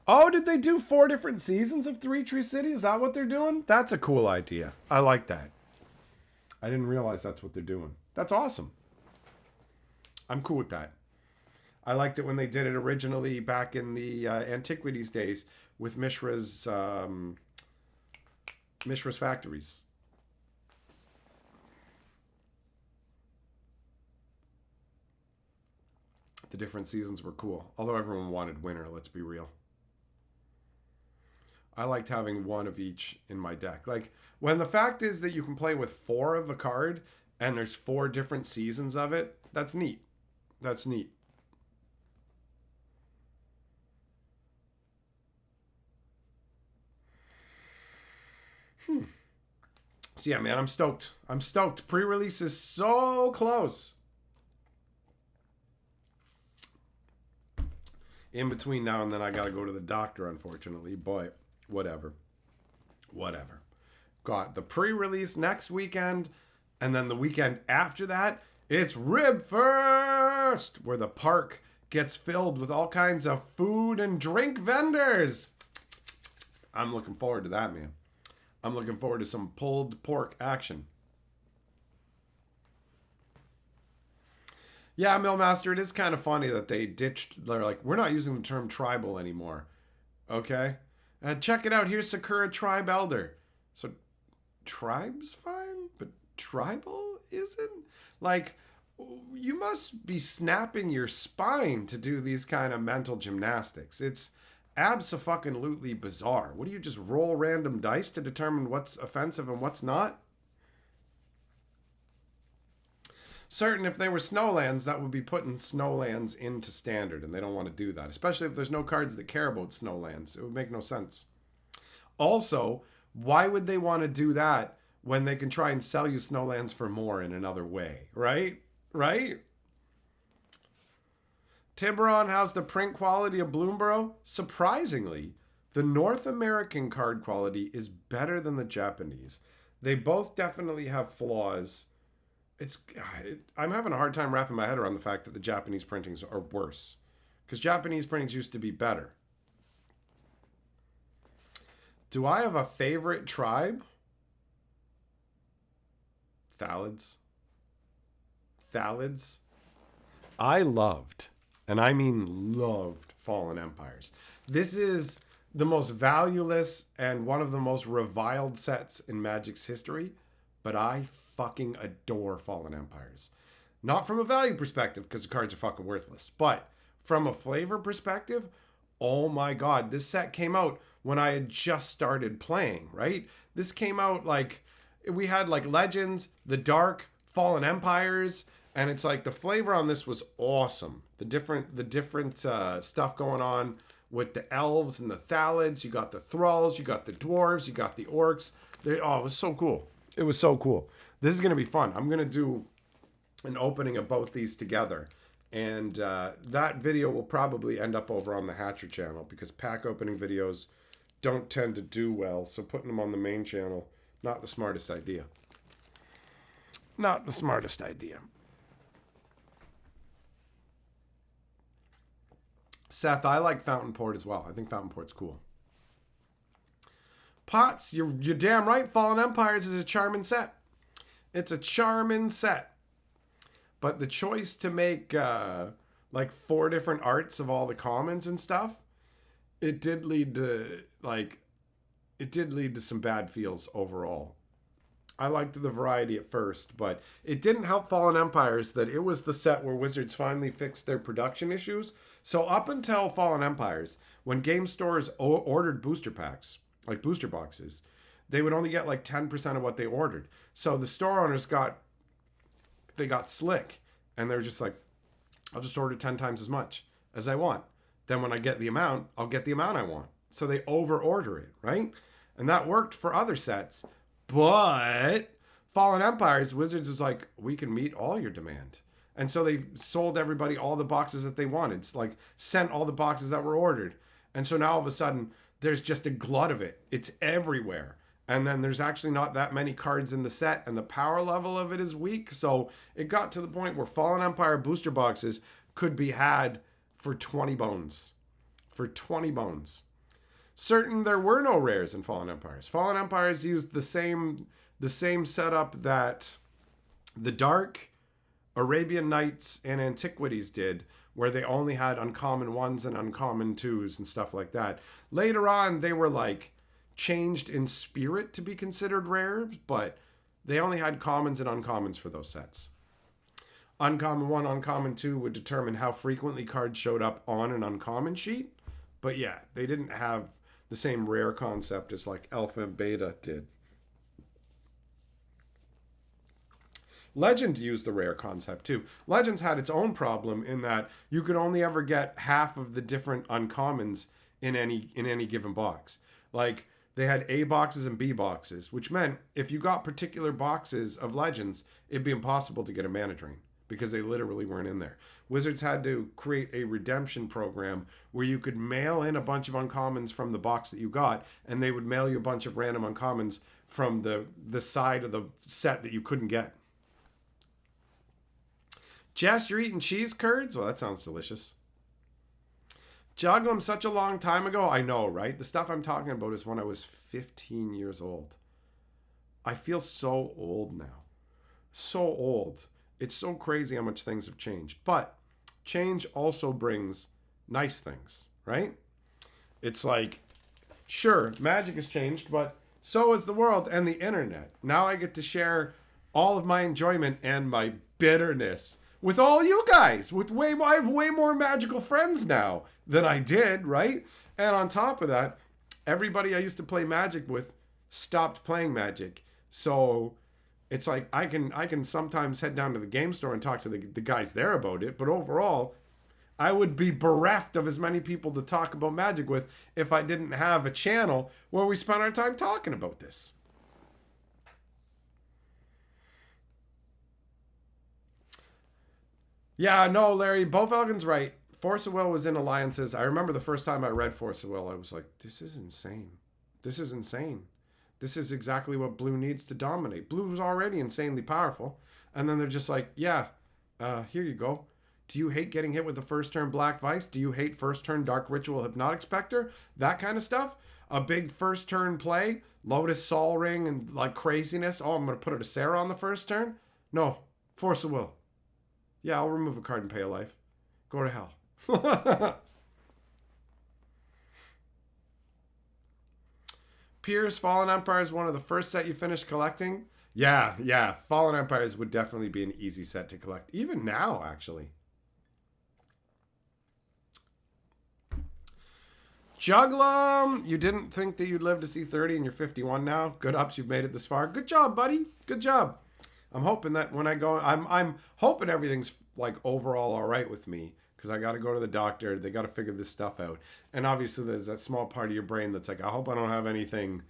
Oh, did they do 4 different seasons of Three Tree City? Is that what they're doing? That's a cool idea. I like that. I didn't realize that's what they're doing. That's awesome. I'm cool with that. I liked it when they did it originally back in the Antiquities days with Mishra's Factories. The different seasons were cool. Although everyone wanted winter, let's be real. I liked having 1 of each in my deck. Like, when the fact is that you can play with 4 of a card and there's 4 different seasons of it, that's neat. That's neat. So yeah, man, I'm stoked. I'm stoked. Pre-release is so close. In between now and then, I got to go to the doctor, unfortunately. But whatever. Got the pre-release next weekend. And then the weekend after that, it's Rib First, where the park gets filled with all kinds of food and drink vendors. I'm looking forward to that, man. I'm looking forward to some pulled pork action. Yeah, Millmaster, it is kind of funny that they're like, we're not using the term tribal anymore. Okay? Check it out. Here's Sakura Tribe Elder. So, tribe's fine, but tribal isn't? Like, you must be snapping your spine to do these kind of mental gymnastics. It's abso-fucking-lutely bizarre. What do you just roll random dice to determine what's offensive and what's not? Certain if they were Snowlands, that would be putting Snowlands into Standard, and they don't want to do that, especially if there's no cards that care about Snowlands. It would make no sense. Also, why would they want to do that when they can try and sell you Snowlands for more in another way, right? Right? Tiburon, how's the print quality of Bloomburrow? Surprisingly, the North American card quality is better than the Japanese. They both definitely have flaws. I'm having a hard time wrapping my head around the fact that the Japanese printings are worse. Because Japanese printings used to be better. Do I have a favorite tribe? Thalids. I loved, and I mean loved, Fallen Empires. This is the most valueless and one of the most reviled sets in Magic's history, but I fucking adore Fallen Empires. Not from a value perspective, because the cards are fucking worthless, but from a flavor perspective, oh my god, this set came out when I had just started playing, right? This came out like, we had like Legends, The Dark, Fallen Empires, and it's like the flavor on this was awesome. The different stuff going on with the elves and the Thalids. You got the Thralls, you got the Dwarves, you got the Orcs. It was so cool. It was so cool. This is going to be fun. I'm going to do an opening of both these together. And that video will probably end up over on the Hatcher channel because pack opening videos don't tend to do well. So putting them on the main channel, not the smartest idea. Not the smartest idea. Seth, I like Fountain Port as well. I think Fountain Port's cool. Potts, you're damn right. Fallen Empires is a charming set. It's a charming set. But the choice to make like 4 different arts of all the commons and stuff, it did lead to like it did lead to some bad feels overall. I liked the variety at first, but it didn't help Fallen Empires that it was the set where Wizards finally fixed their production issues. So up until Fallen Empires, when game stores ordered booster packs, like booster boxes, they would only get like 10% of what they ordered. So the store owners got slick, and they were just like, I'll just order 10 times as much as I want. Then when I get the amount, I'll get the amount I want. So they over order it, right? And that worked for other sets. But Fallen Empires, Wizards was like, we can meet all your demand. And so they sold everybody all the boxes that they wanted. It's like sent all the boxes that were ordered. And so now all of a sudden, there's just a glut of it. It's everywhere. And then there's actually not that many cards in the set, and the power level of it is weak. So it got to the point where Fallen Empire booster boxes could be had for 20 bones. For 20 bones. There were no rares in Fallen Empires. Fallen Empires used the same setup that the Dark, Arabian Nights, and Antiquities did, where they only had uncommon 1s and uncommon 2s and stuff like that. Later on, they were like changed in spirit to be considered rares, but they only had commons and uncommons for those sets. Uncommon 1, uncommon 2 would determine how frequently cards showed up on an uncommon sheet. But yeah, they didn't have the same rare concept as like Alpha and Beta did. Legend used the rare concept too. Legends had its own problem in that you could only ever get half of the different uncommons in any given box. Like they had A boxes and B boxes, which meant if you got particular boxes of Legends, it'd be impossible to get a mana drain because they literally weren't in there. Wizards had to create a redemption program where you could mail in a bunch of uncommons from the box that you got, and they would mail you a bunch of random uncommons from the side of the set that you couldn't get. Jess, you're eating cheese curds? Well, that sounds delicious. Juggle them such a long time ago. I know, right? The stuff I'm talking about is when I was 15 years old. I feel so old now. So old. It's so crazy how much things have changed. But change also brings nice things, right? It's like, sure, magic has changed, but so has the world and the internet. Now I get to share all of my enjoyment and my bitterness with all you guys. I have way more magical friends now than I did, right? And on top of that, everybody I used to play Magic with stopped playing Magic. So it's like I can sometimes head down to the game store and talk to the guys there about it. But overall, I would be bereft of as many people to talk about Magic with if I didn't have a channel where we spent our time talking about this. Yeah, no, Larry, Bo Falcon's right. Force of Will was in Alliances. I remember the first time I read Force of Will, I was like, this is insane. This is insane. This is exactly what blue needs to dominate. Blue was already insanely powerful. And then they're just like, yeah, here you go. Do you hate getting hit with the first turn Black Vice? Do you hate first turn Dark Ritual Hypnotic Spectre? That kind of stuff. A big first turn play, Lotus Sol Ring and like craziness. Oh, I'm going to put a Sarah on the first turn? No, Force of Will. Yeah, I'll remove a card and pay a life. Go to hell. Pierce, Fallen Empire is one of the first set you finished collecting. Yeah. Fallen Empires would definitely be an easy set to collect. Even now, actually. Juglum, you didn't think that you'd live to see 30 and you're 51 now. Good ups, you've made it this far. Good job, buddy. Good job. I'm hoping that when I go, I'm hoping everything's like overall all right with me because I got to go to the doctor. They got to figure this stuff out. And obviously there's that small part of your brain that's like, I hope I don't have anything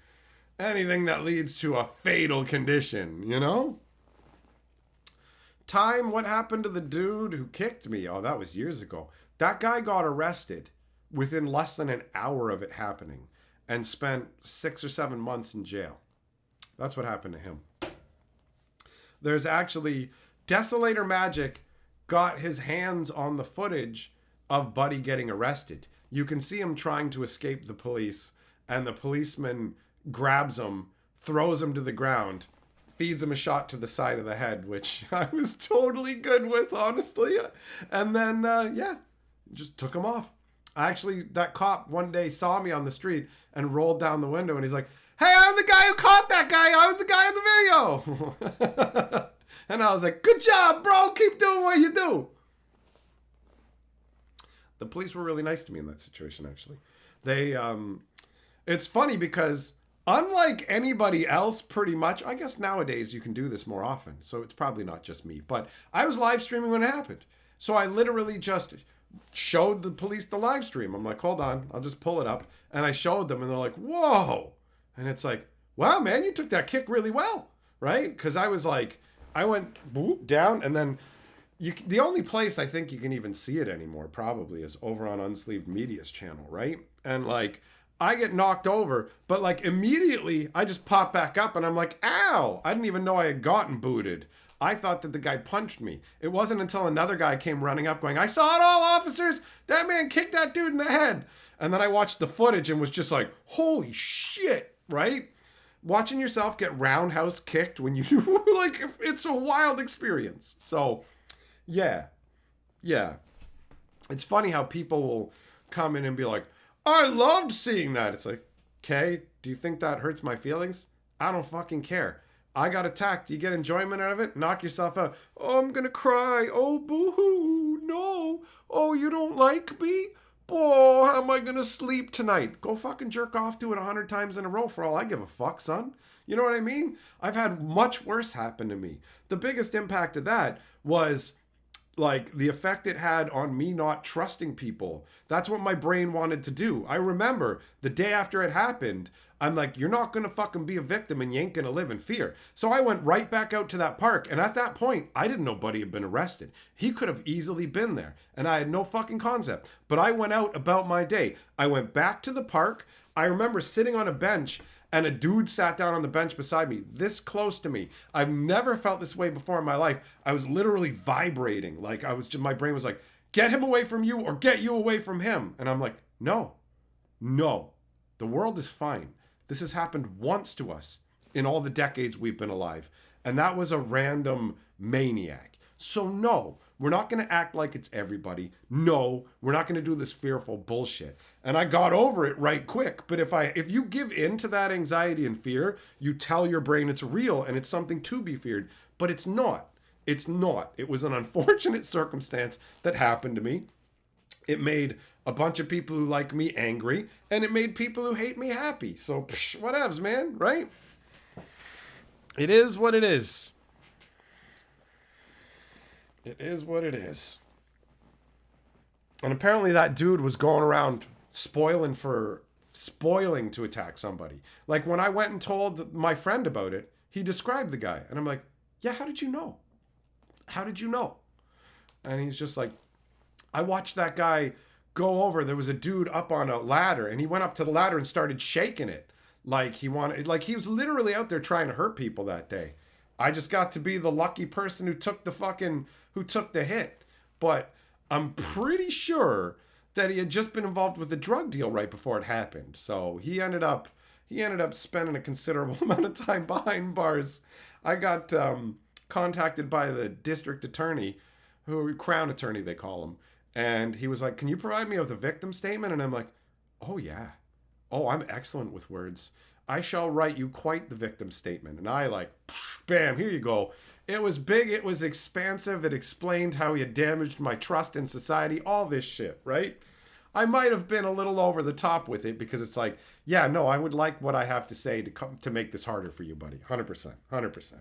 that leads to a fatal condition, you know? Time, what happened to the dude who kicked me? Oh, that was years ago. That guy got arrested within less than an hour of it happening and spent 6 or 7 months in jail. That's what happened to him. There's actually Desolator Magic got his hands on the footage of Buddy getting arrested. You can see him trying to escape the police, and the policeman grabs him, throws him to the ground, feeds him a shot to the side of the head, which I was totally good with, honestly. And then, just took him off. Actually, that cop one day saw me on the street and rolled down the window, and he's like, "Hey, I'm the guy who caught that guy. I was the guy in the video." And I was like, "Good job, bro. Keep doing what you do." The police were really nice to me in that situation, actually. They, it's funny because unlike anybody else, pretty much, I guess nowadays you can do this more often, so it's probably not just me, but I was live streaming when it happened. So I literally just showed the police the live stream. I'm like, hold on, I'll just pull it up. And I showed them, and they're like, whoa. And it's like, wow, man, you took that kick really well, right? Because I was like, I went boop, down, and then the only place I think you can even see it anymore probably is over on Unsleeved Media's channel, right? And like, I get knocked over, but like immediately I just pop back up and I'm like, ow, I didn't even know I had gotten booted. I thought that the guy punched me. It wasn't until another guy came running up going, "I saw it all, officers. That man kicked that dude in the head." And then I watched the footage and was just like, holy shit, right? Watching yourself get roundhouse kicked when you, like, it's a wild experience. So, yeah. It's funny how people will come in and be like, "I loved seeing that." It's like, okay, do you think that hurts my feelings? I don't fucking care. I got attacked. You get enjoyment out of it? Knock yourself out. "Oh, I'm gonna cry. Oh, boo-hoo. No. Oh, you don't like me? Oh, how am I gonna sleep tonight?" Go fucking jerk off to it 100 times in a row for all I give a fuck, son. You know what I mean? I've had much worse happen to me. The biggest impact of that was like the effect it had on me not trusting people. That's what my brain wanted to do. I remember the day after it happened, I'm like, you're not going to fucking be a victim and you ain't going to live in fear. So I went right back out to that park. And at that point, I didn't know Buddy had been arrested. He could have easily been there. And I had no fucking concept. But I went out about my day. I went back to the park. I remember sitting on a bench and a dude sat down on the bench beside me, this close to me. I've never felt this way before in my life. I was literally vibrating. Like my brain was like, get him away from you or get you away from him. And I'm like, no, the world is fine. This has happened once to us in all the decades we've been alive. And that was a random maniac. So no, we're not going to act like it's everybody. No, we're not going to do this fearful bullshit. And I got over it right quick. But if you give in to that anxiety and fear, you tell your brain it's real and it's something to be feared. But it's not. It's not. It was an unfortunate circumstance that happened to me. It made a bunch of people who like me angry, and it made people who hate me happy. So, whatevs, man, right? It is what it is. It is what it is. And apparently that dude was going around spoiling to attack somebody. Like when I went and told my friend about it, he described the guy. And I'm like, yeah, how did you know? How did you know? And he's just like, I watched that guy go over. There was a dude up on a ladder, and he went up to the ladder and started shaking it. Like he was literally out there trying to hurt people that day. I just got to be the lucky person who took the hit. But I'm pretty sure that he had just been involved with a drug deal right before it happened. So he ended up spending a considerable amount of time behind bars. I got contacted by the district attorney, crown attorney they call him, and he was like, "Can you provide me with a victim statement?" And I'm like, "Oh yeah. Oh, I'm excellent with words. I shall write you quite the victim statement." And I bam, here you go. It was big, it was expansive, it explained how he had damaged my trust in society, all this shit, right? I might have been a little over the top with it because it's like, yeah, no, I would like what I have to say to make this harder for you, buddy. 100%.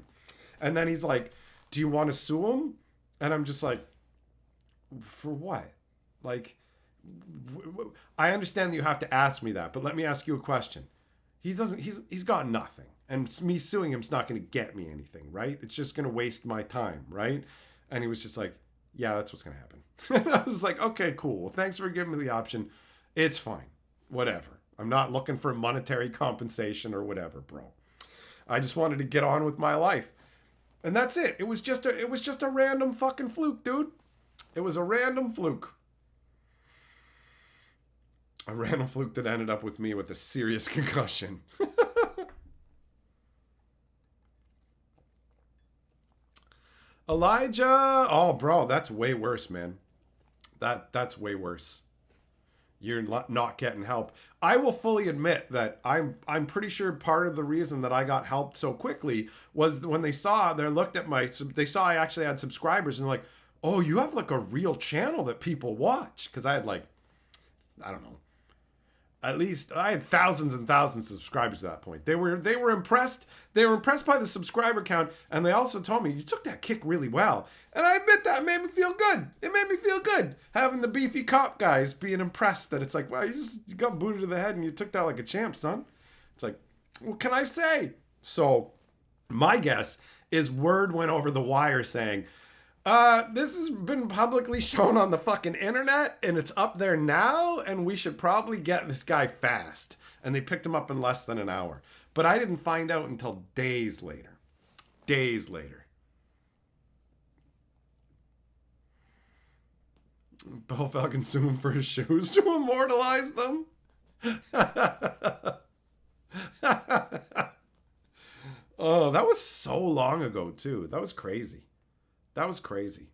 And then he's like, "Do you want to sue him?" And I'm just like, for what? Like, I understand that you have to ask me that, but let me ask you a question. He's got nothing. And me suing him's not going to get me anything, right? It's just going to waste my time, right? And he was just like, yeah, that's what's going to happen. And I was like, okay, cool. Well, thanks for giving me the option. It's fine. Whatever. I'm not looking for monetary compensation or whatever, bro. I just wanted to get on with my life. And that's it. It was just a random fucking fluke, dude. It was a random fluke. A random fluke that ended up with me with a serious concussion. Elijah. Oh, bro, that's way worse, man. That's way worse. you're not getting help. I will fully admit that I'm pretty sure part of the reason that I got helped so quickly was when they looked at they saw I actually had subscribers and they're like, oh, you have like a real channel that people watch, because I had like, I don't know, at least I had thousands and thousands of subscribers at that point. They were impressed. They were impressed by the subscriber count, and they also told me, you took that kick really well. And I admit that made me feel good. It made me feel good having the beefy cop guys being impressed that it's like, wow, you got booted to the head and you took that like a champ, son. It's like, what can I say? So my guess is word went over the wire saying, this has been publicly shown on the fucking internet and it's up there now and we should probably get this guy fast. And they picked him up in less than an hour. But I didn't find out until days later. Days later. Bill Falcon suing for his shoes to immortalize them. Oh, that was so long ago too. That was crazy. That was crazy.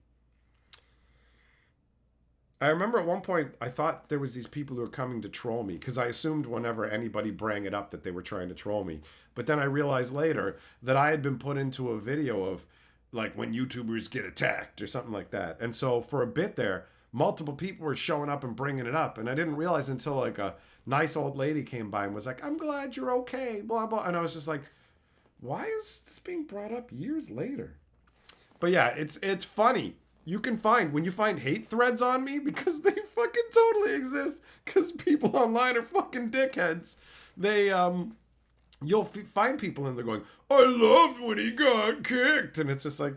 I remember at one point I thought there was these people who were coming to troll me because I assumed whenever anybody brought it up that they were trying to troll me. But then I realized later that I had been put into a video of like when YouTubers get attacked or something like that. And so for a bit there, multiple people were showing up and bringing it up. And I didn't realize until like a nice old lady came by and was like, I'm glad you're okay, blah, blah. And I was just like, why is this being brought up years later? But yeah, it's funny. You can find, when you find hate threads on me, because they fucking totally exist, because people online are fucking dickheads. They, you'll find people and they're going, I loved when he got kicked. And it's just like,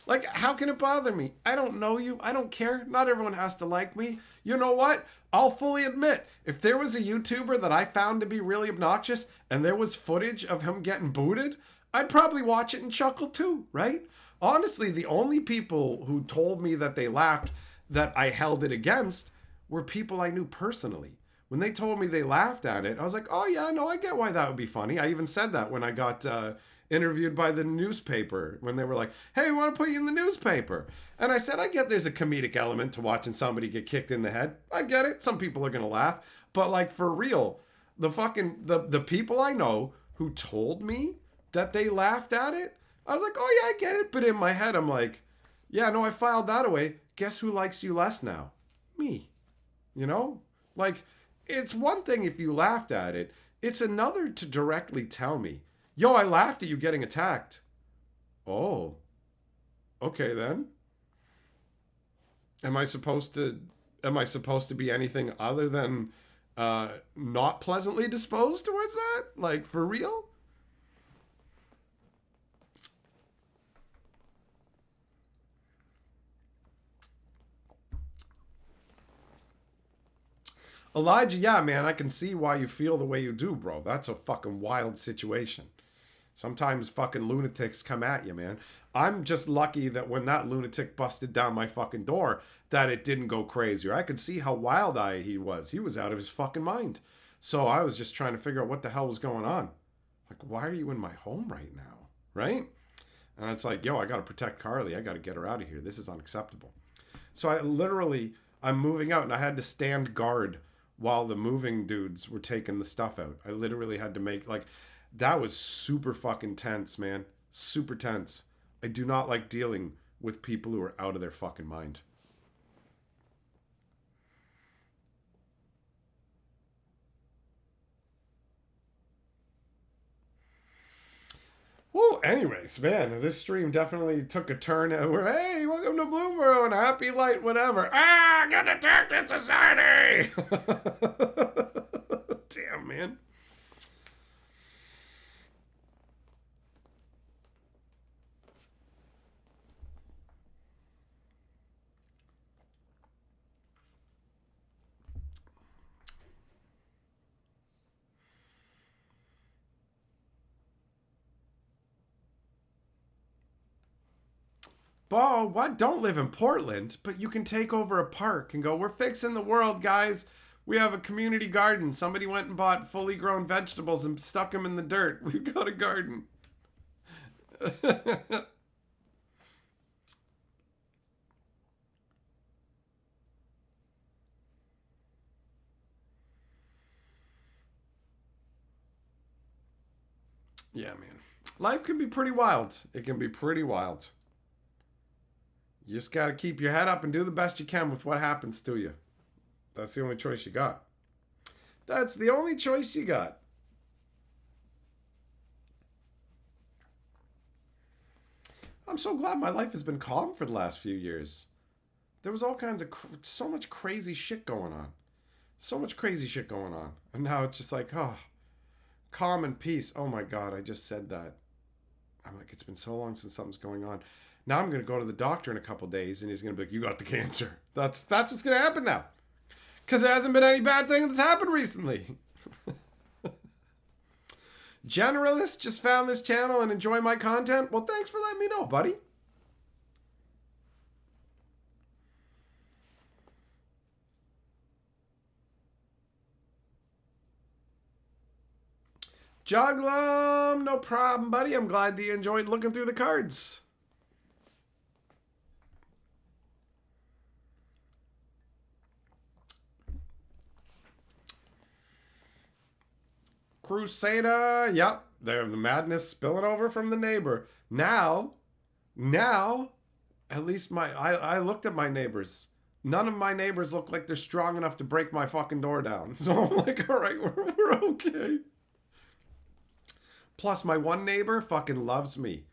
like, how can it bother me? I don't know you. I don't care. Not everyone has to like me. You know what? I'll fully admit, if there was a YouTuber that I found to be really obnoxious and there was footage of him getting booted, I'd probably watch it and chuckle too, right? Honestly, the only people who told me that they laughed that I held it against were people I knew personally. When they told me they laughed at it, I was like, oh yeah, no, I get why that would be funny. I even said that when I got interviewed by the newspaper, when they were like, hey, we want to put you in the newspaper. And I said, I get there's a comedic element to watching somebody get kicked in the head. I get it. Some people are going to laugh. But like for real, the people I know who told me that they laughed at it, I was like, oh yeah, I get it. But in my head, I'm like, yeah, no, I filed that away. Guess who likes you less now? Me. You know? Like, it's one thing if you laughed at it. It's another to directly tell me, yo, I laughed at you getting attacked. Oh. Okay then. Am I supposed to be anything other than not pleasantly disposed towards that? Like, for real? Elijah, yeah, man, I can see why you feel the way you do, bro. That's a fucking wild situation. Sometimes fucking lunatics come at you, man. I'm just lucky that when that lunatic busted down my fucking door, that it didn't go crazy. Or I could see how wild-eyed he was. He was out of his fucking mind. So I was just trying to figure out what the hell was going on. Like, why are you in my home right now? Right? And it's like, yo, I got to protect Carly. I got to get her out of here. This is unacceptable. So I'm moving out and I had to stand guard while the moving dudes were taking the stuff out. I literally had to make, like, that was super fucking tense, man. Super tense. I do not like dealing with people who are out of their fucking mind. Well, anyways, man, this stream definitely took a turn. We're, hey, welcome to Bloomburrow and happy light, whatever. Ah, get attacked in society! Damn, man. Bo, what? Don't live in Portland, but you can take over a park and go, we're fixing the world, guys. We have a community garden. Somebody went and bought fully grown vegetables and stuck them in the dirt. We've got a garden. Yeah, man. Life can be pretty wild. It can be pretty wild. You just got to keep your head up and do the best you can with what happens to you. That's the only choice you got. That's the only choice you got. I'm so glad my life has been calm for the last few years. There was all kinds of, so much crazy shit going on. So much crazy shit going on. And now it's just like, oh, calm and peace. Oh my God, I just said that. I'm like, it's been so long since something's going on. Now I'm going to go to the doctor in a couple days and he's going to be like, you got the cancer. That's what's going to happen now. Because there hasn't been any bad thing that's happened recently. Generalists just found this channel and enjoy my content. Well, thanks for letting me know, buddy. Juglum, no problem, buddy. I'm glad that you enjoyed looking through the cards. Crusader, yep. They're the madness spilling over from the neighbor. Now, at least I looked at my neighbors. None of my neighbors look like they're strong enough to break my fucking door down. So I'm like, all right, we're okay. Plus, my one neighbor fucking loves me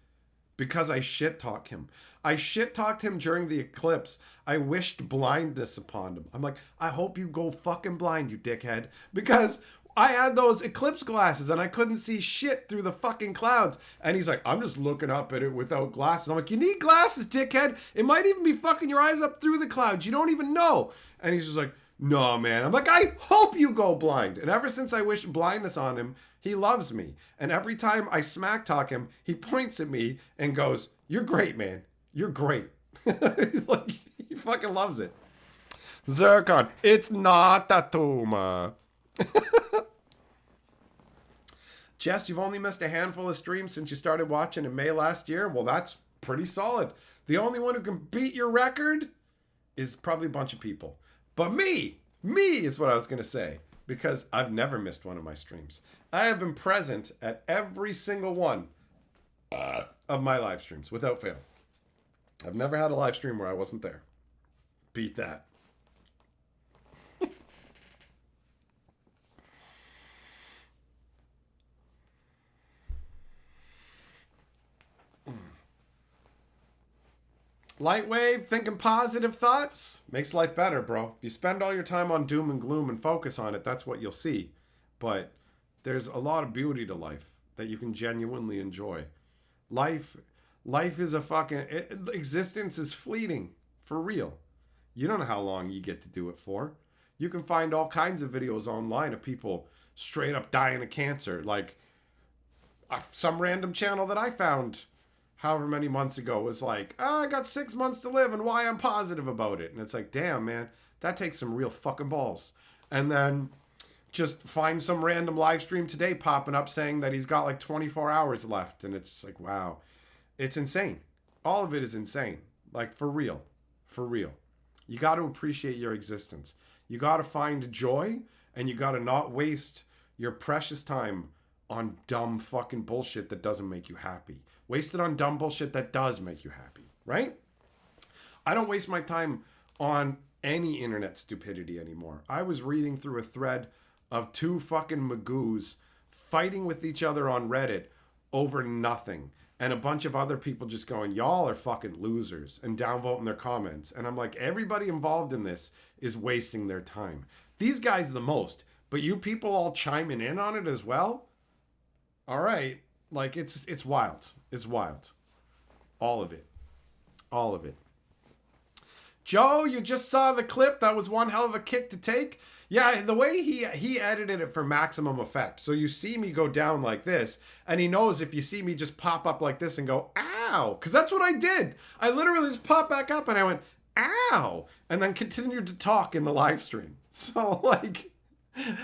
because I shit talk him. I shit talked him during the eclipse. I wished blindness upon him. I'm like, I hope you go fucking blind, you dickhead. Because I had those eclipse glasses and I couldn't see shit through the fucking clouds. And he's like, I'm just looking up at it without glasses. I'm like, you need glasses, dickhead. It might even be fucking your eyes up through the clouds. You don't even know. And he's just like, no, man. I'm like, I hope you go blind. And ever since I wished blindness on him, he loves me. And every time I smack talk him, he points at me and goes, you're great, man. You're great. Like, he fucking loves it. Zircon, it's not a tumor. Jess, you've only missed a handful of streams since you started watching in May last year. Well, that's pretty solid. The only one who can beat your record is probably a bunch of people. But me is what I was going to say, because I've never missed one of my streams. I have been present at every single one of my live streams without fail. I've never had a live stream where I wasn't there. Beat that. Lightwave, thinking positive thoughts makes life better, bro. If you spend all your time on doom and gloom and focus on it, that's what you'll see. But there's a lot of beauty to life that you can genuinely enjoy. Life is a fucking... existence is fleeting. For real. You don't know how long you get to do it for. You can find all kinds of videos online of people straight up dying of cancer. Like, some random channel that I found however many months ago was like, oh, I got 6 months to live and why I'm positive about it. And it's like, damn, man, that takes some real fucking balls. And then just find some random live stream today popping up saying that he's got like 24 hours left. And it's just like, wow, it's insane. All of it is insane. Like, for real. For real. You got to appreciate your existence. You got to find joy and you got to not waste your precious time on dumb fucking bullshit that doesn't make you happy. Waste it on dumb bullshit that does make you happy, right? I don't waste my time on any internet stupidity anymore. I was reading through a thread of two fucking magoos fighting with each other on Reddit over nothing. And a bunch of other people just going, y'all are fucking losers, and downvoting their comments. And I'm like, everybody involved in this is wasting their time. These guys the most, but you people all chiming in on it as well? All right. Like, it's wild. It's wild. All of it. All of it. Joe, you just saw the clip. That was one hell of a kick to take. Yeah, the way he edited it for maximum effect. So you see me go down like this, and he knows if you see me just pop up like this and go, ow. Because that's what I did. I literally just popped back up, and I went, ow. And then continued to talk in the live stream. So, like,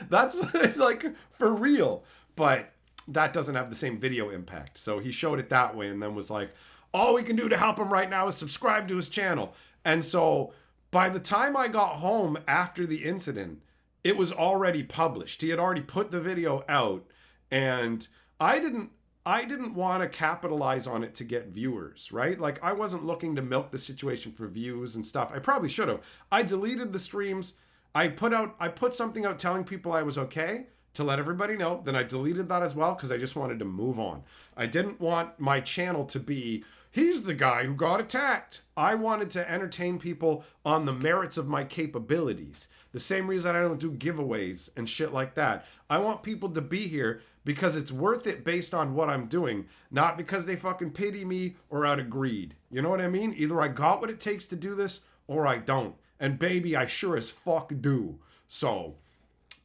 that's, like, for real. But that doesn't have the same video impact. So he showed it that way and then was like, all we can do to help him right now is subscribe to his channel. And so by the time I got home after the incident, it was already published. He had already put the video out, and I didn't I didn't want to capitalize on it to get viewers, right? Like, I wasn't looking to milk the situation for views and stuff. I probably should have. I deleted the streams. I put something out telling people I was okay to let everybody know. Then I deleted that as well because I just wanted to move on. I didn't want my channel to be, he's the guy who got attacked. I wanted to entertain people on the merits of my capabilities. The same reason I don't do giveaways and shit like that. I want people to be here because it's worth it based on what I'm doing, not because they fucking pity me or out of greed. You know what I mean? Either I got what it takes to do this or I don't. And baby, I sure as fuck do. So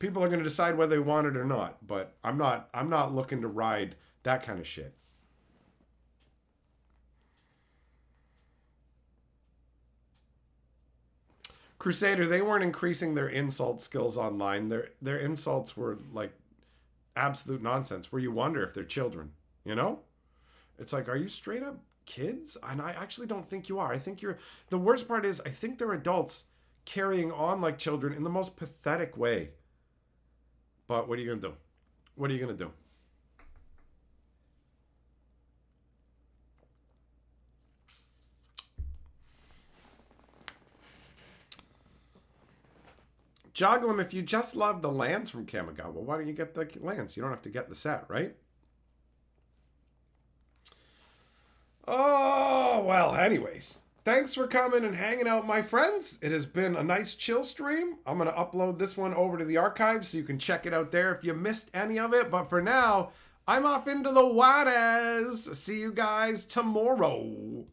people are going to decide whether they want it or not, but I'm not looking to ride that kind of shit. Crusader, they weren't increasing their insult skills online. Their insults were like absolute nonsense where you wonder if they're children, you know? It's like, are you straight up kids? And I actually don't think you are. I think you're, the worst part is I think they're adults carrying on like children in the most pathetic way. But what are you going to do? What are you going to do? Joggle him, if you just love the lands from Kamigawa, why don't you get the lands? You don't have to get the set, right? Oh, well, anyways. Thanks for coming and hanging out, my friends. It has been a nice chill stream. I'm going to upload this one over to the archive so you can check it out there if you missed any of it. But for now, I'm off into the waters. See you guys tomorrow.